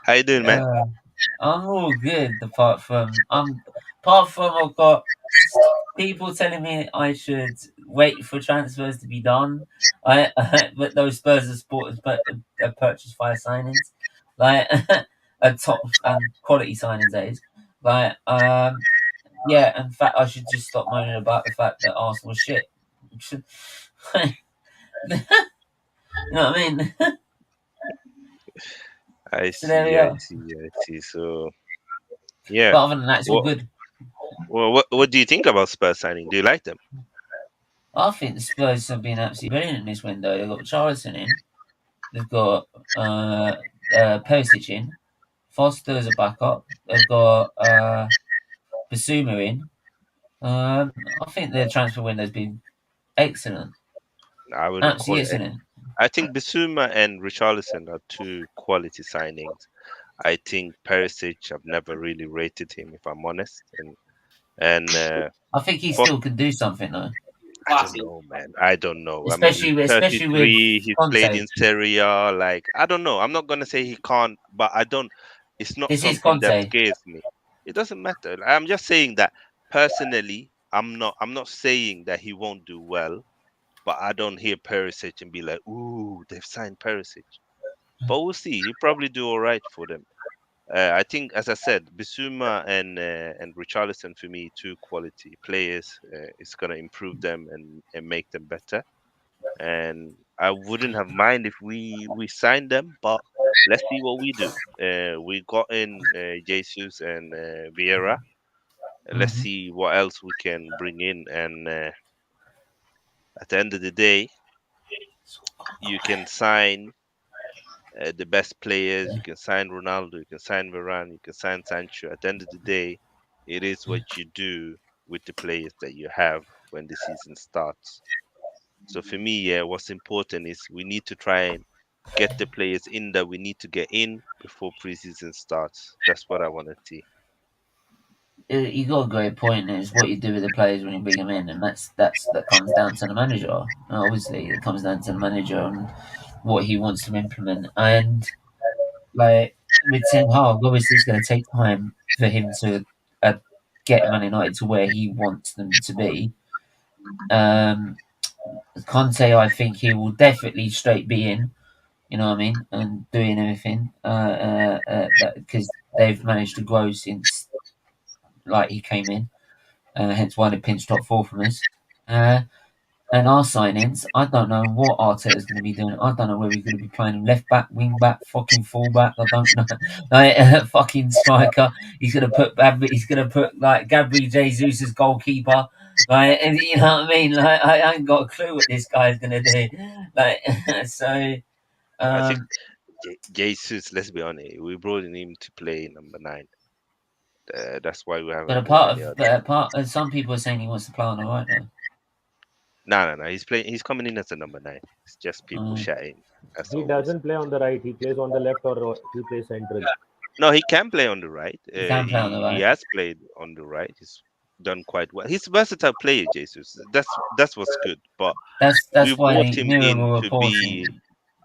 How you doing, man? I'm all good. Apart from I've got people telling me I should wait for transfers to be done. But those Spurs are supporters, but purchased 5 signings, like a top and quality signings. That is, yeah. In fact, I should just stop moaning about the fact that Arsenal was shit. You know what I mean? I So there we I are. see. So, yeah. But other than that, it's all good. Well, what do you think about Spurs signing? Do you like them? I think the Spurs have been absolutely brilliant in this window. They've got Richarlison in. They've got Perisic in. Foster as a backup. They've got Basuma in. I think their transfer window's been excellent. I would Absolutely excellent. I think Basuma and Richarlison are 2 quality signings. I think Perisic, I've never really rated him, if I'm honest, and I think he still can do something though. I don't know, man. I don't know. Especially with 33, he's Conte. played in Serie A. Like, I don't know. I'm not gonna say he can't, but I don't. It's not This is something that Conte. scares me. It doesn't matter. I'm just saying that personally, I'm not saying that he won't do well, but I don't hear Perisic and be like, "Ooh, they've signed Perisic." but we'll see. He'll probably do all right for them. I think, as I said, Bissouma and Richarlison for me, two quality players. It's gonna improve them and make them better. And I wouldn't have mind if we signed them, but let's see what we do. We got in Jesus and Vieira. Let's Mhm. see what else we can bring in. And at the end of the day, you can sign the best players. You can sign Ronaldo. You can sign Varane. You can sign Sancho. At the end of the day, it is what you do with the players that you have when the season starts. So for me, yeah, what's important is we need to try and get the players in that we need to get in before preseason starts. That's what I want to see. You got a great point. Is what you do with the players when you bring them in, and that comes down to the manager. And obviously, it comes down to the manager and what he wants to implement. And like with Ten Hag, obviously, it's going to take time for him to uh, get Man United to where he wants them to be. Conte, I think he will definitely straight be in. You know what I mean, and doing everything. Because they've managed to grow since like he came in. Hence why they pinched top four from us. And our signings, I don't know what Arteta's going to be doing. I don't know where he's going to be playing left back, wing back, fucking full back. I don't know. Like, fucking striker. He's going to put like Gabriel Jesus as goalkeeper. Like, and you know what I mean? Like, I ain't got a clue what this guy's going to do. Like, so. I think Um, Jesus, let's be honest, we brought in him to play number 9. That's why we but haven't bought any other. some people are saying he wants to play on the right now. No. He's playing. He's coming in as a number 9. It's just people shouting. As He always. doesn't play on the right. He plays on the left, or he plays central. No, he can play on the right. He can play on the He right. has played on the right. He's done quite well. He's a versatile player, Jesus. That's what's good. But That's we why brought the him Mirror in were to reporting. be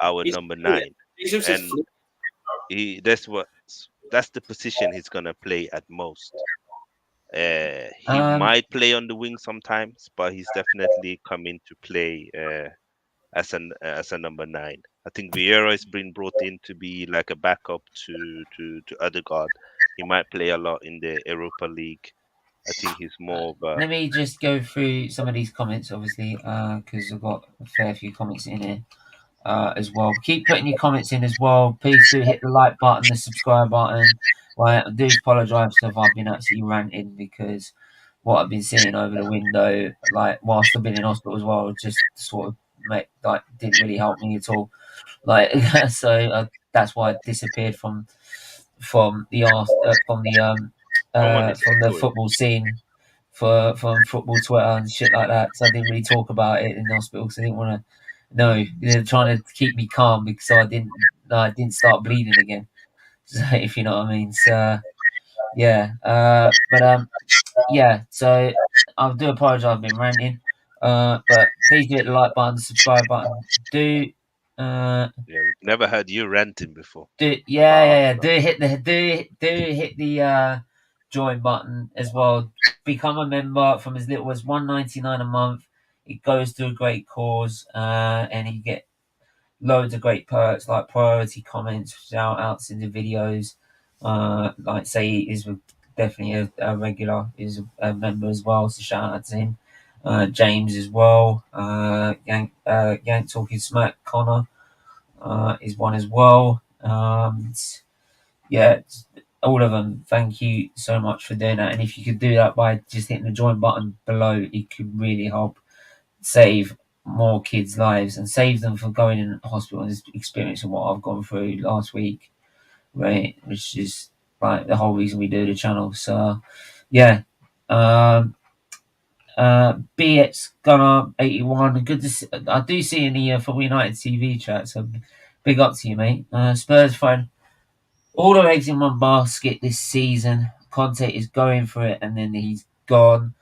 our He's number fluid. 9, Jesus is and fluid. that's the position he's gonna play at most. He Um, might play on the wing sometimes, but he's definitely coming to play as a number 9. I think Vieira has been brought in to be like a backup to Odegaard. He might play a lot in the Europa League. I think he's more of a Let me just go through some of these comments, obviously, because I've got a fair few comments in here as well. Keep putting your comments in as well. Please do hit the like button, the subscribe button. Well, I do apologise if I've been actually ranting because what I've been seeing over the window, like whilst I've been in hospital as well, just sort of didn't really help me at all. Like so, that's why I disappeared from the come on, it's from the good. football scene from football Twitter and shit like that. So I didn't really talk about it in the hospital because I didn't want to. No, they're trying to keep me calm because I didn't start bleeding again. So, if you know what I mean. So yeah, yeah. So I do apologise. I've been ranting. But please do hit the like button, subscribe button. Do Yeah, we've never heard you ranting before. Do About yeah. Arsenal. Do hit the join button as well. Become a member from as little as $1.99 a month. It goes to a great cause, and you get loads of great perks like priority comments, shout outs in the videos. Like say is definitely a regular, is a member as well. So shout out to him. James as well. Yank talking smack. Connor is one as well. Yeah, all of them. Thank you so much for doing that. And if you could do that by just hitting the join button below, it could really help save more kids' lives and save them from going in hospital and experiencing what I've gone through last week, right? Which is like the whole reason we do the channel. So, yeah. BX Gunner 81. Good to see, I do see in the Football United TV chat. So big up to you, mate. Spurs fan. All the eggs in one basket this season. Conte is going for it, and then he's gone.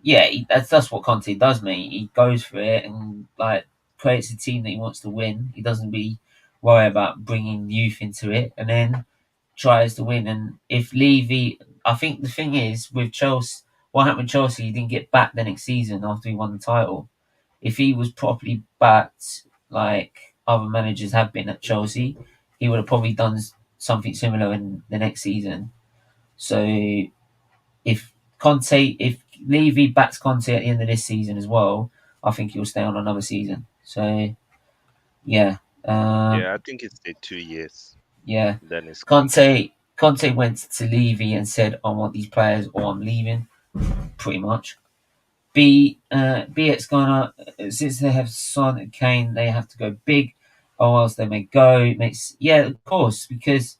Yeah, that's what Conte does, mate. He goes for it and like creates a team that he wants to win. He doesn't be worry about bringing youth into it, and then tries to win. And if Levy, I think the thing is with Chelsea, what happened with Chelsea, he didn't get back the next season after he won the title. If he was properly backed, like other managers have been at Chelsea, he would have probably done something similar in the next season. So if Levy backs Conte at the end of this season as well, I think he'll stay on another season. So yeah, Yeah, I think it's 2 years. yeah. Then it's gone. Conte went to Levy and said, "I want these players, or I'm leaving." Pretty much. It's gonna, since they have Son and Kane, they have to go big, or else they may go. Yeah, of course, because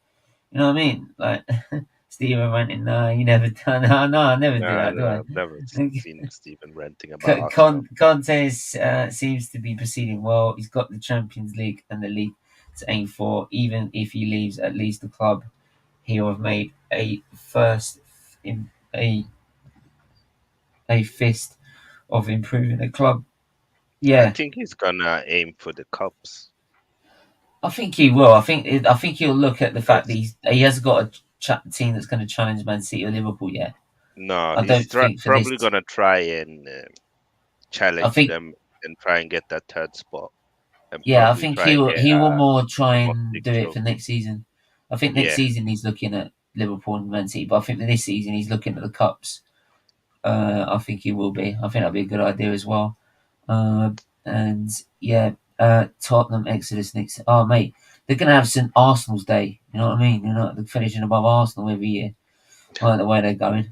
you know what I mean. Like Steven ranting, no, you never done. No, I never do that, do No, I? I've never seen Stephen ranting about Arsenal. Conte seems to be proceeding well. He's got the Champions League and the league to aim for. Even if he leaves, at least the club he will have made a first in a fist of improving the club. Yeah, I think he's gonna aim for the cups. I think he will. I think he'll look at the fact that he hasn't got a team that's going to challenge Man City or Liverpool yet. No, I don't he's think for probably this. gonna try and challenge think- them and try and get that third spot. And Yeah, I probably think try and get he will more try top and six do it for trophy. next season. I think next Yeah. season he's looking at Liverpool and Man City, but I think for this season he's looking at the cups. I think he will be. I think that'd be a good idea as well. And yeah, Tottenham Exodus next. Oh mate, they're gonna have St Arsenal's Day. You know what I mean? You know, they're finishing above Arsenal every year. Like the way they're going.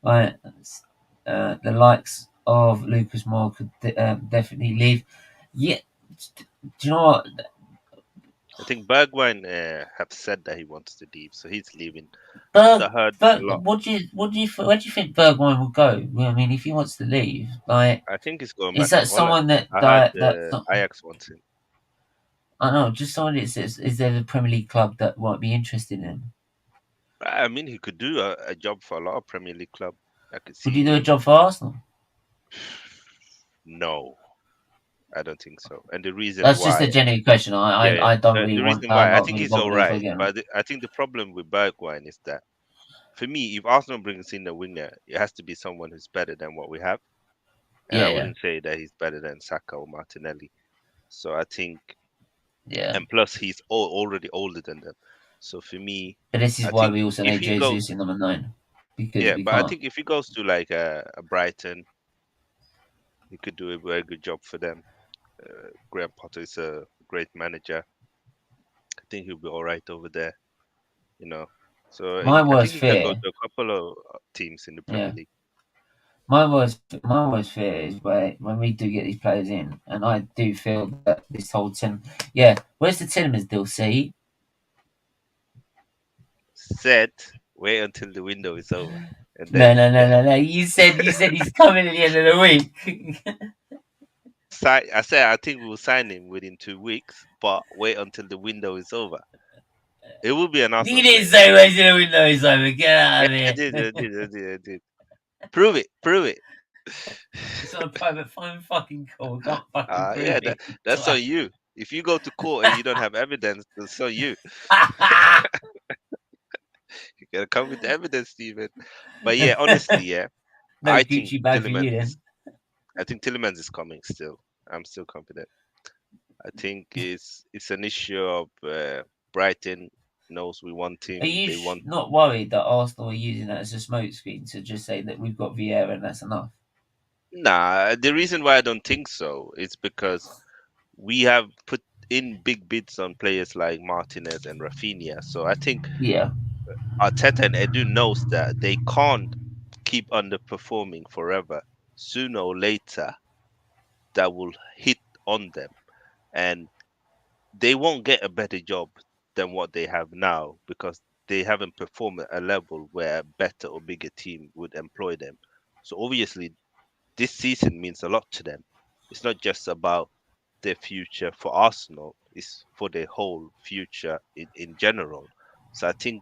Right, the likes of Lucas Moore could definitely leave. Yeah, do you know what? I think Bergwijn have said that he wants to leave, so he's leaving. Where lot. do you think Bergwijn will go? Well, I mean, if he wants to leave, like, I think he's going is back that to Holland. someone that I heard that Ajax wants him. I know, just someone that says, is there a Premier League club that might be interested in him? I mean, he could do a job for a lot of Premier League club. I could see. Would you do a job for Arsenal? No, I don't think so. And the reason That's why, just a genuine question. I don't the really want. reason why, I'm I not think really he's bothered all if I right. get him. But I think the problem with Bergwijn is that, for me, if Arsenal brings in a winger, it has to be someone who's better than what we have. And I wouldn't say that he's better than Saka or Martinelli. So I think, and plus he's already older than them. So for me, but this is why we also need Jesus in number 9. Because I think if he goes to like a Brighton, he could do a very good job for them. Graham Potter is a great manager. I think he'll be all right over there. You know, so my worst he fear. can go to a couple of teams in the Premier League. My worst fear is when we do get these players in, and I do feel that this whole team. Yeah, where's the Tillemans deal? See, said wait until the window is over. And then, no. You said he's coming at the end of the week. I said I think we'll sign him within 2 weeks, but wait until the window is over. It will be an Arsenal. You didn't say wait till the window is over. Get out of here. I did. Prove it. It's on a private phone fucking call. Can't fucking prove it. That's on you. If you go to court and you don't have evidence, that's on you. You gotta come with the evidence, Stephen. But yeah, honestly, no I Gucci think bag for you then. I think Tillemans is coming still. I'm still confident. I think it's an issue of Brighton knows we want him. Are you not worried that Arsenal are using that as a smokescreen to just say that we've got Vieira and that's enough? Nah, the reason why I don't think so is because we have put in big bids on players like Martinez and Raphinha. So I think Arteta and Edu knows that they can't keep underperforming forever. Sooner or later, that will hit on them, and they won't get a better job than what they have now because they haven't performed at a level where a better or bigger team would employ them. So obviously, this season means a lot to them. It's not just about their future for Arsenal, it's for their whole future in general. So I think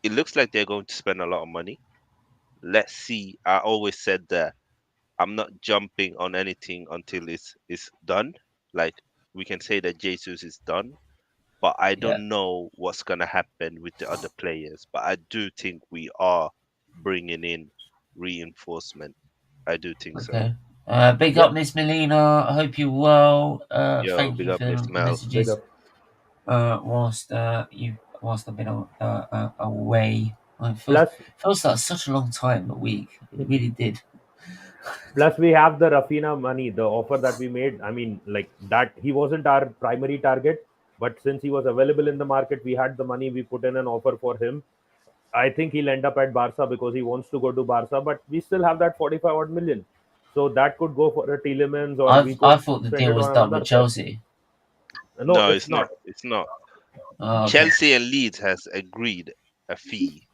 it looks like they're going to spend a lot of money. Let's see. I always said that I'm not jumping on anything until it's done. Like, we can say that Jesus is done, but I don't know what's going to happen with the other players. But I do think we are bringing in reinforcement. I do think so. Big up, Miss Melina. I hope you're well. Thank you big up, for Miss the Mel. messages. whilst I've been away. It Plus, feels like such a long time, a week. It really did. plus we have the Raphinha money, the offer that we made. I mean, like that, he wasn't our primary target, but since he was available in the market, we had the money. We put in an offer for him. I think he'll end up at Barca because he wants to go to Barca, but we still have that 45 odd million. So that could go for a Tielemans, or we I could thought the spend deal it was on done with another player. Chelsea. No, No, it's it's not. not. It's not. Oh, okay. Chelsea and Leeds has agreed a fee,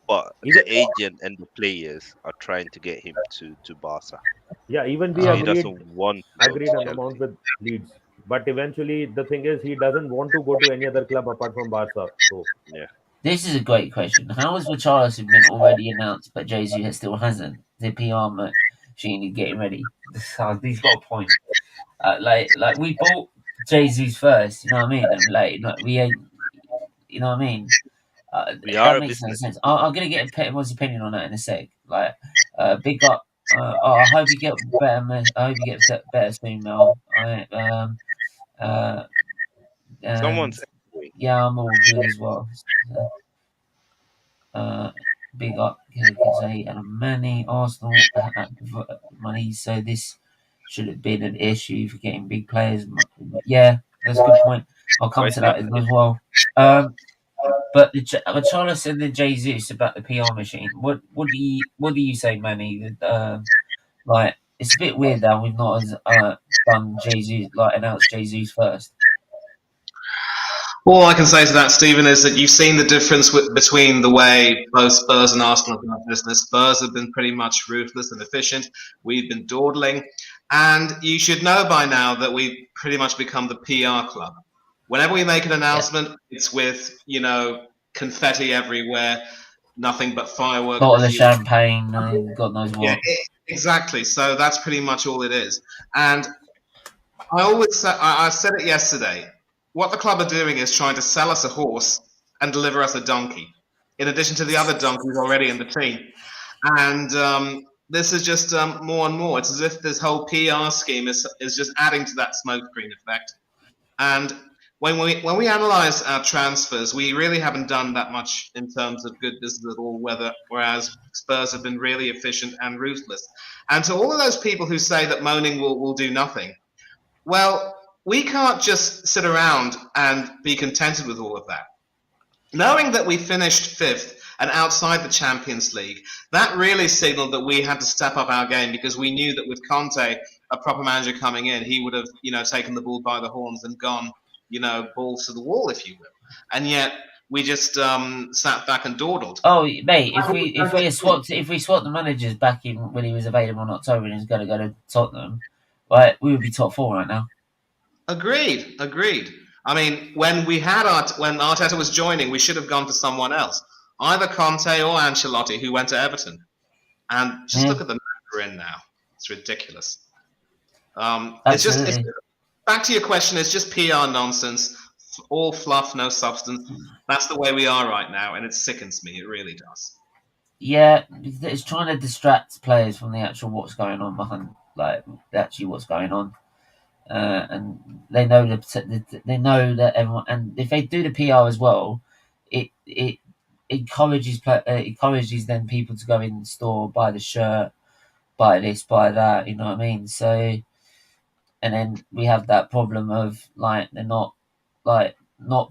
but Even, the agent and the players are trying to get him to Barca. yeah, even we So he Oh, agreed doesn't want to go to an amount Chelsea. with Leeds. But eventually, the thing is, he doesn't want to go to any other club apart from Barca. So, Yeah. this is a great question. How has Richarlison been already announced, but Jesus still hasn't? The PR machine is getting ready. He's got a point. Like we bought Jesus first, you know what I mean? And like we ain't, you know what I mean? We are That a makes no business. sense. I'm gonna get everyone's opinion on that in a sec. Like, big up. I hope you get better. I hope you get better soon, Mel. Uh, and Someone's echoing. yeah, I'm all good as well. Uh, big up, say, and many Arsenal money. So this should have been an issue for getting big players. Yeah, that's a good point. I'll come But to that as it's well. But Charles and the Jesus about the PR machine. What do you say, Manny? Like it's a bit weird that we've not done Jesus announced Jesus first. All I can say to that, Stephen, is that you've seen the difference between the way both Spurs and Arsenal have done business. Spurs have been pretty much ruthless and efficient. We've been dawdling. And you should know by now that we've pretty much become the PR club. Whenever we make an announcement, it's with, confetti everywhere, nothing but fireworks. Bottle of champagne, God knows what. Yeah, exactly. So that's pretty much all it is. And I always say, I said it yesterday. What the club are doing is trying to sell us a horse and deliver us a donkey, in addition to the other donkeys already in the team. And this is just more and more. It's as if this whole PR scheme is just adding to that smoke screen effect. And when we analyze our transfers, we really haven't done that much in terms of good business at all. Whereas Spurs have been really efficient and ruthless. And to all of those people who say that moaning will do nothing, well, we can't just sit around and be contented with all of that. Knowing that we finished fifth and outside the Champions League, that really signaled that we had to step up our game, because we knew that with Conte, a proper manager coming in, he would have, taken the bull by the horns and gone, balls to the wall, if you will. And yet we just sat back and dawdled. Oh, mate, if we swapped the managers back in when he was available in October and he's going to go to Tottenham, right, we would be top four right now. Agreed. I mean, when Arteta was joining, we should have gone for someone else, either Conte or Ancelotti, who went to Everton. And just look at the mess we're in now. It's ridiculous. It's just back to your question. It's just PR nonsense, all fluff, no substance. That's the way we are right now, and it sickens me. It really does. Yeah, it's trying to distract players from the actual what's going on behind, what's going on. And they know that everyone, and if they do the PR as well, it encourages then people to go in the store, buy the shirt, buy this, buy that. You know what I mean? So, and then we have that problem of they're not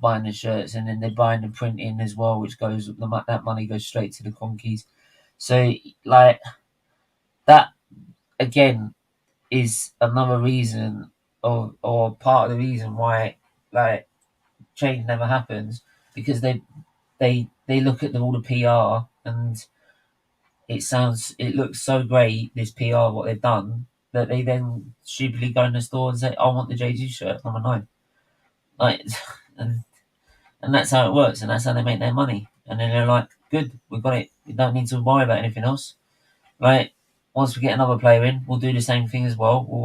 buying the shirts, and then they're buying the printing as well, which that money goes straight to the conkeys. So that again is another reason or part of the reason why change never happens, because they look at all the PR and it looks so great, this PR what they've done, that they then stupidly go in the store and say, I want the JG shirt number 9. And that's how it works, and that's how they make their money. And then they're like, good, we've got it, we don't need to worry about anything else. Once we get another player in, we'll do the same thing as well. We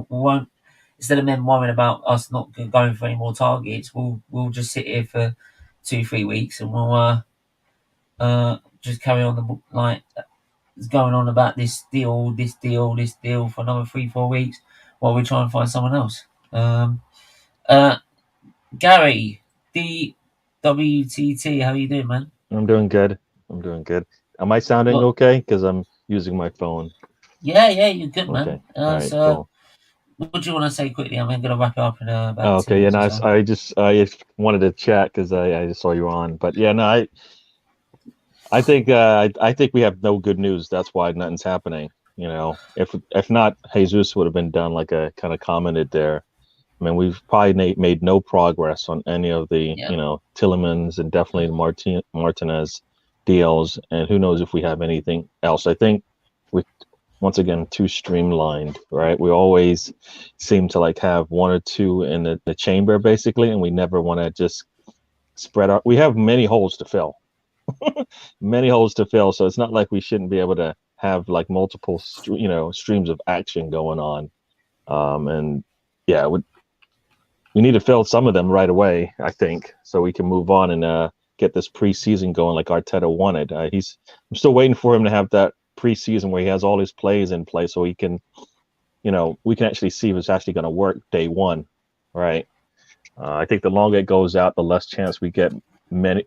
won't, instead of them worrying about us not going for any more targets, we'll just sit here for 2-3 weeks and we'll just carry on going on about this deal for another 3-4 weeks while we try and find someone else. Gary, DWTT, how you doing, man? I'm doing good. Am I sounding okay? Because I'm using my phone. Yeah, you're good, man. Okay. All right, So, cool. what do you want to say quickly? I'm going to wrap it up in about 2 Okay, minutes. and Or so. I just wanted to chat because I just saw you on. But yeah, no, I think we have no good news. That's why nothing's happening. You know, if not, Jesus would have been done, like I kind of commented there. I mean, we've probably made no progress on any of the, Tillemans and definitely the Martinez deals, and who knows if we have anything else. I think we, once again, too streamlined, right? We always seem to like have one or two in the chamber, basically, and we never want to just spread out. We have many holes to fill, so it's not like we shouldn't be able to have like multiple, streams of action going on. And yeah, we need to fill some of them right away, I think, so we can move on and get this preseason going like Arteta wanted. I'm still waiting for him to have that preseason where he has all his plays in place, so he can, we can actually see if it's actually going to work day one, right? I think the longer it goes out, the less chance we get many.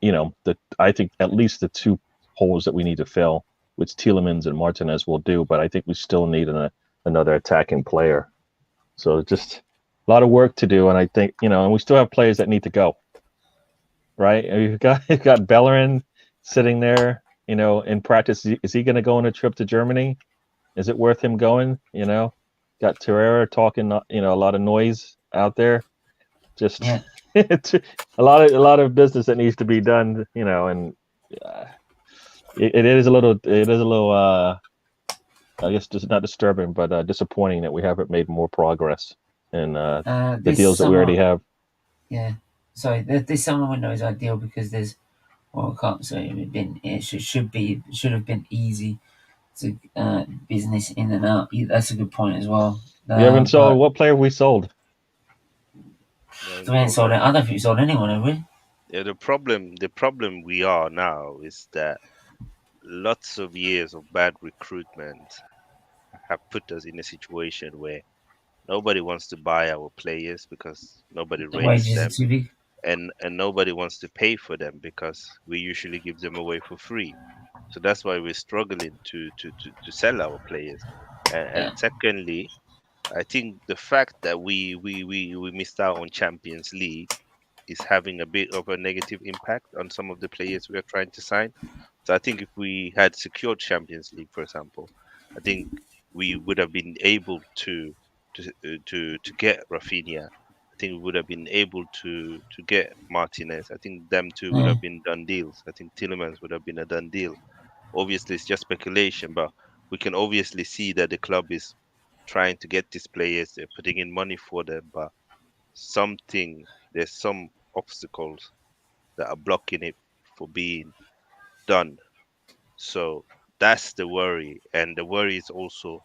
I think at least the two holes that we need to fill, which Tielemans and Martinez will do, but I think we still need another attacking player. So just a lot of work to do, and I think and we still have players that need to go. Right? You've got Bellerin sitting there, in practice. Is he going to go on a trip to Germany? Is it worth him going? Got Torreira talking, a lot of noise out there. Just a lot of business that needs to be done, and it is a little, I guess, just not disturbing, but disappointing that we haven't made more progress in the deals that we already have. Yeah. Sorry, this summer window is ideal because there's, I can't say it should have been easy to business in and out. That's a good point as well. We haven't sold. What player have we sold? We haven't sold it. I don't think we sold anyone, have we? Yeah, the problem we are now is that lots of years of bad recruitment have put us in a situation where nobody wants to buy our players because nobody The rates wages them, are too big. and nobody wants to pay for them because we usually give them away for free. So that's why we're struggling to sell our players. And secondly, I think the fact that we missed out on Champions League is having a bit of a negative impact on some of the players we are trying to sign. So I think if we had secured Champions League, for example, I think we would have been able to get Raphinha. I think we would have been able to get Martinez. I think them two would have been done deals. I think Tielemans would have been a done deal. Obviously, it's just speculation, but we can obviously see that the club is trying to get these players. They're putting in money for them, but there's some obstacles that are blocking it for being done. So that's the worry. And the worry is also,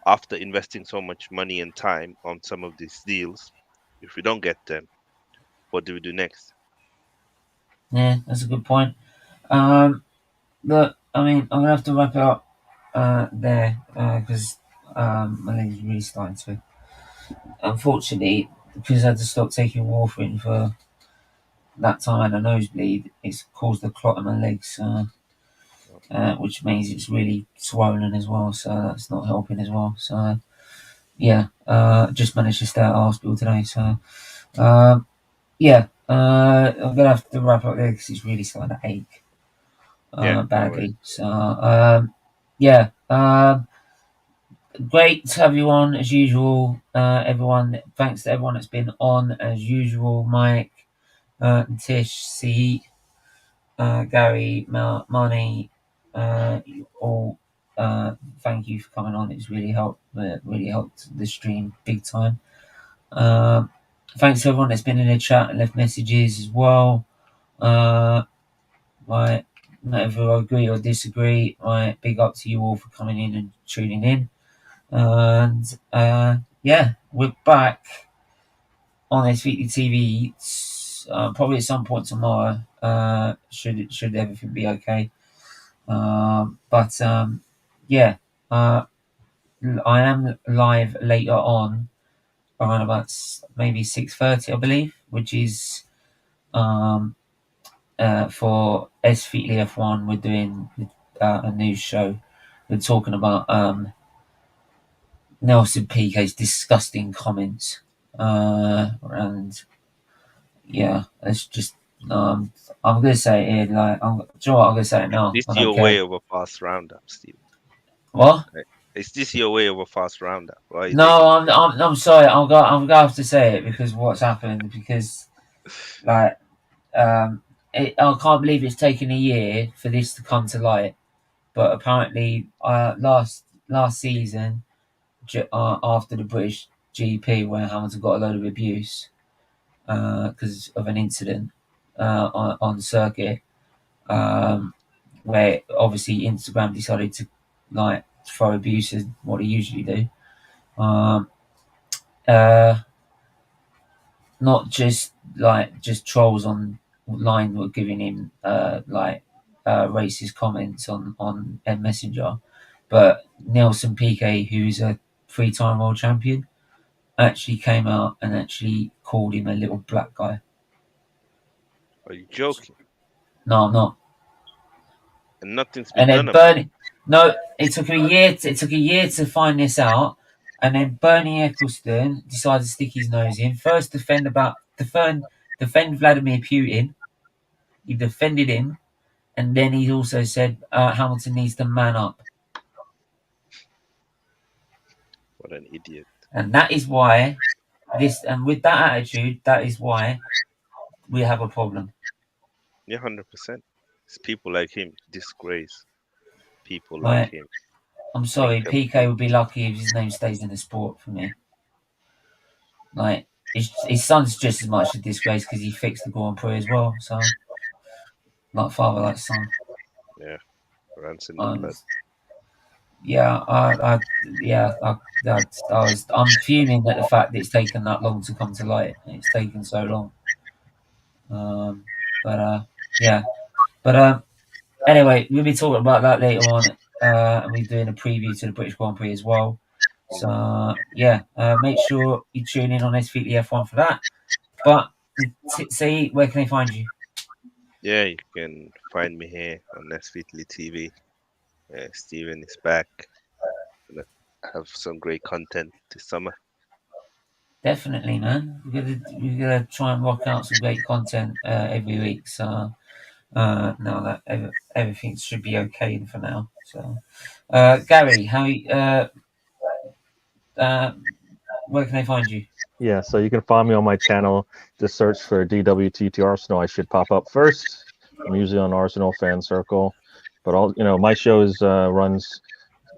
after investing so much money and time on some of these deals, if we don't get them, what do we do next? Yeah, that's a good point. Look, I mean, I'm gonna have to wrap it up there because my leg's really starting to. Unfortunately, because I had to stop taking warfarin for that time I had a nosebleed, it's caused a clot in my legs, which means it's really swollen as well. So that's not helping as well. So yeah, just managed to stay at hospital today. So yeah, I'm gonna have to wrap up there because it's really starting to ache badly. So yeah, great to have you on as usual, everyone. Thanks to everyone that's been on as usual, Mike, Tish, C, Gary, Marnie, all. Thank you for coming on. It's really helped. Really helped the stream big time. Thanks to everyone that's been in the chat and left messages as well. Right, whether I agree or disagree, right, big up to you all for coming in and tuning in. And yeah, we're back on SFeatleyTV probably at some point tomorrow. Should everything be okay? But yeah, I am live later on around about maybe 6:30, I believe, which is for SFeatley F1. We're doing a news show. We're talking about Nelson Piquet's disgusting comments, and yeah, it's just. I'm gonna say it here, like, do you know what? I'm gonna say it now. Is I this don't your care. way of a fast roundup, Steve? What? Is this your way of a fast roundup? Why are you No, taking I'm sorry. I'm gonna have to say it because what's happened. Because like I can't believe it's taken a year for this to come to light. But apparently, last season, after the British GP, where Hamilton got a load of abuse because of an incident on circuit, where obviously Instagram decided to like throw abuse as what they usually do. Not just trolls online were giving him racist comments on Messenger, but Nelson Piquet, who's a 3-time world champion, actually came out and actually called him a little black guy. Are you joking? No, I'm not. And nothing's been And then done about it. Bernie. No, it took a year. It took a year to find this out, and then Bernie Ecclestone decided to stick his nose in. First, defend Vladimir Putin. He defended him, and then he also said Hamilton needs to man up, What an idiot. and that is why this. And with that attitude, that is why we have a problem. Yeah, 100%. It's people like him. Disgrace. People Right. like him. I'm sorry, Make 'em- PK would be lucky if his name stays in the sport for me. Like his son's just as much a disgrace because he fixed the Grand Prix as well. So, like father, like son. Yeah. Runs in the blood. Yeah, I'm fuming at the fact that it's taken that long to come to light. It's taken so long. Anyway, we'll be talking about that later on, and we're doing a preview to the British Grand Prix as well. So make sure you tune in on SFeatley F1 for that. But see, where can they find you? Yeah, you can find me here on SFeatleyTV. Steven is back. Gonna have some great content this summer. Definitely, man. We're gonna try and rock out some great content every week. So now that everything should be okay for now. So, Gary, where can they find you? Yeah, so you can find me on my channel. Just search for DWTT Arsenal. I should pop up first. I'm usually on Arsenal Fan Circle, but my show runs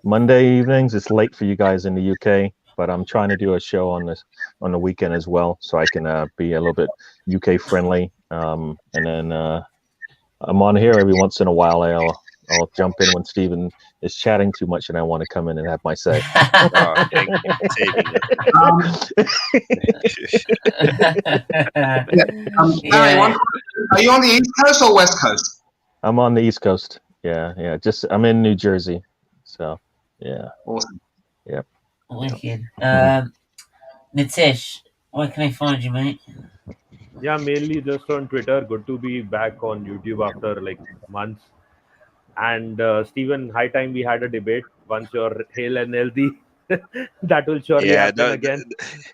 Monday evenings. It's late for you guys in the UK, but I'm trying to do a show on the weekend as well, so I can be a little bit UK friendly. And then I'm on here every once in a while. I'll jump in when Steven is chatting too much and I want to come in and have my say. Oh, thank you. Barry, are you on the East Coast or West Coast? I'm on the East Coast. Yeah. I'm in New Jersey. So, yeah. Awesome. Yep. Wicked. Nitish, where can I find you, mate? Yeah, mainly just on Twitter. Good to be back on YouTube after like months. And Stephen, high time we had a debate. Once you're hale and healthy, that will surely happen again.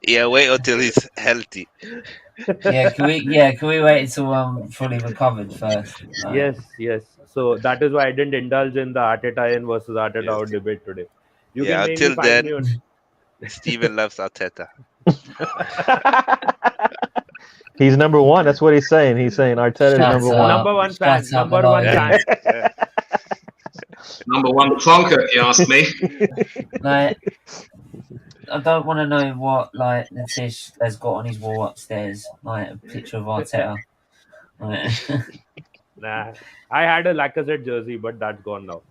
Wait until he's healthy. Can we wait until I'm fully recovered first? Yes. So that is why I didn't indulge in the Arteta in versus Arteta out debate today. You can until mainly find me on Steven loves Arteta. He's number one. That's what he's saying. He's saying Arteta is number one. Number one fan. Number one fan. Number one plonker, if you ask me. Like, I don't want to know what Nitish has got on his wall upstairs, like a picture of Arteta. Nah, I had a Lacazette jersey, but that's gone now.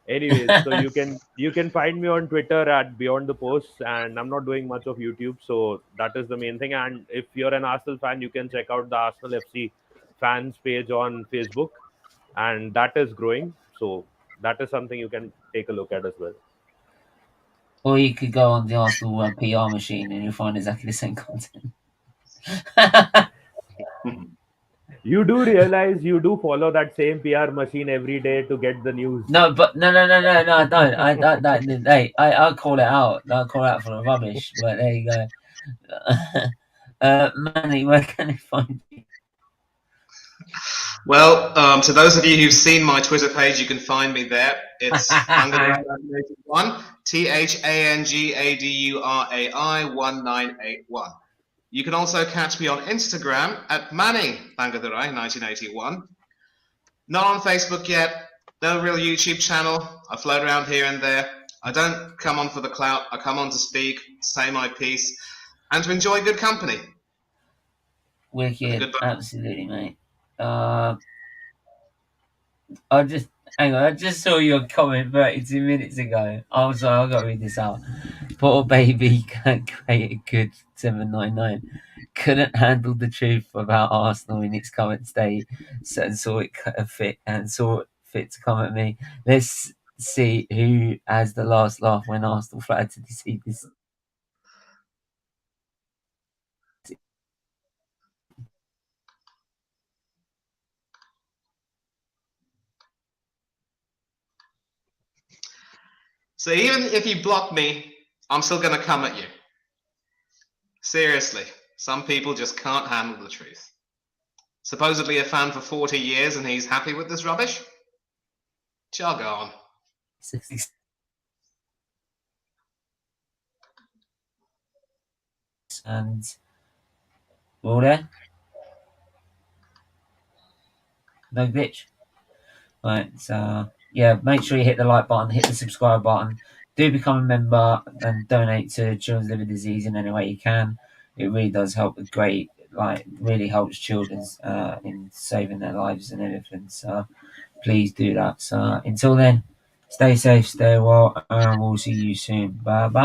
Anyways, so you can find me on Twitter at Beyond the Posts, and I'm not doing much of YouTube, so that is the main thing. And if you're an Arsenal fan, you can check out the Arsenal FC fans page on Facebook, and that is growing. So that is something you can take a look at as well. Or you could go on the Arsenal PR machine and you'll find exactly the same content. You do realize you do follow that same PR machine every day to get the news. No, but no, I don't. I call it out. I call it out for the rubbish. But there you go. Manny, where can I find you? Well, to those of you who've seen my Twitter page, you can find me there. It's Thangadurai1981, THANGADURAI 1981. You can also catch me on Instagram at Manny Thangadurai 1981. Not on Facebook yet. No real YouTube channel. I float around here and there. I don't come on for the clout. I come on to speak, say my piece, and to enjoy good company. Wicked, absolutely, mate. I just saw your comment 32 minutes ago. I'm sorry, I've got to read this out. Poor baby can't create a good 799. Couldn't handle the truth about Arsenal in its current state, and saw it fit to come at me. Let's see who has the last laugh when Arsenal flattered to deceive this. So even if you block me, I'm still going to come at you. Seriously, some people just can't handle the truth. Supposedly a fan for 40 years and he's happy with this rubbish? Jog on. And we're all there? No glitch. Right, so yeah, make sure you hit the like button, hit the subscribe button. Do become a member and donate to Children's Liver Disease in any way you can. It really does help with really helps children in saving their lives and everything. So please do that. So until then, stay safe, stay well, and we'll see you soon. Bye bye.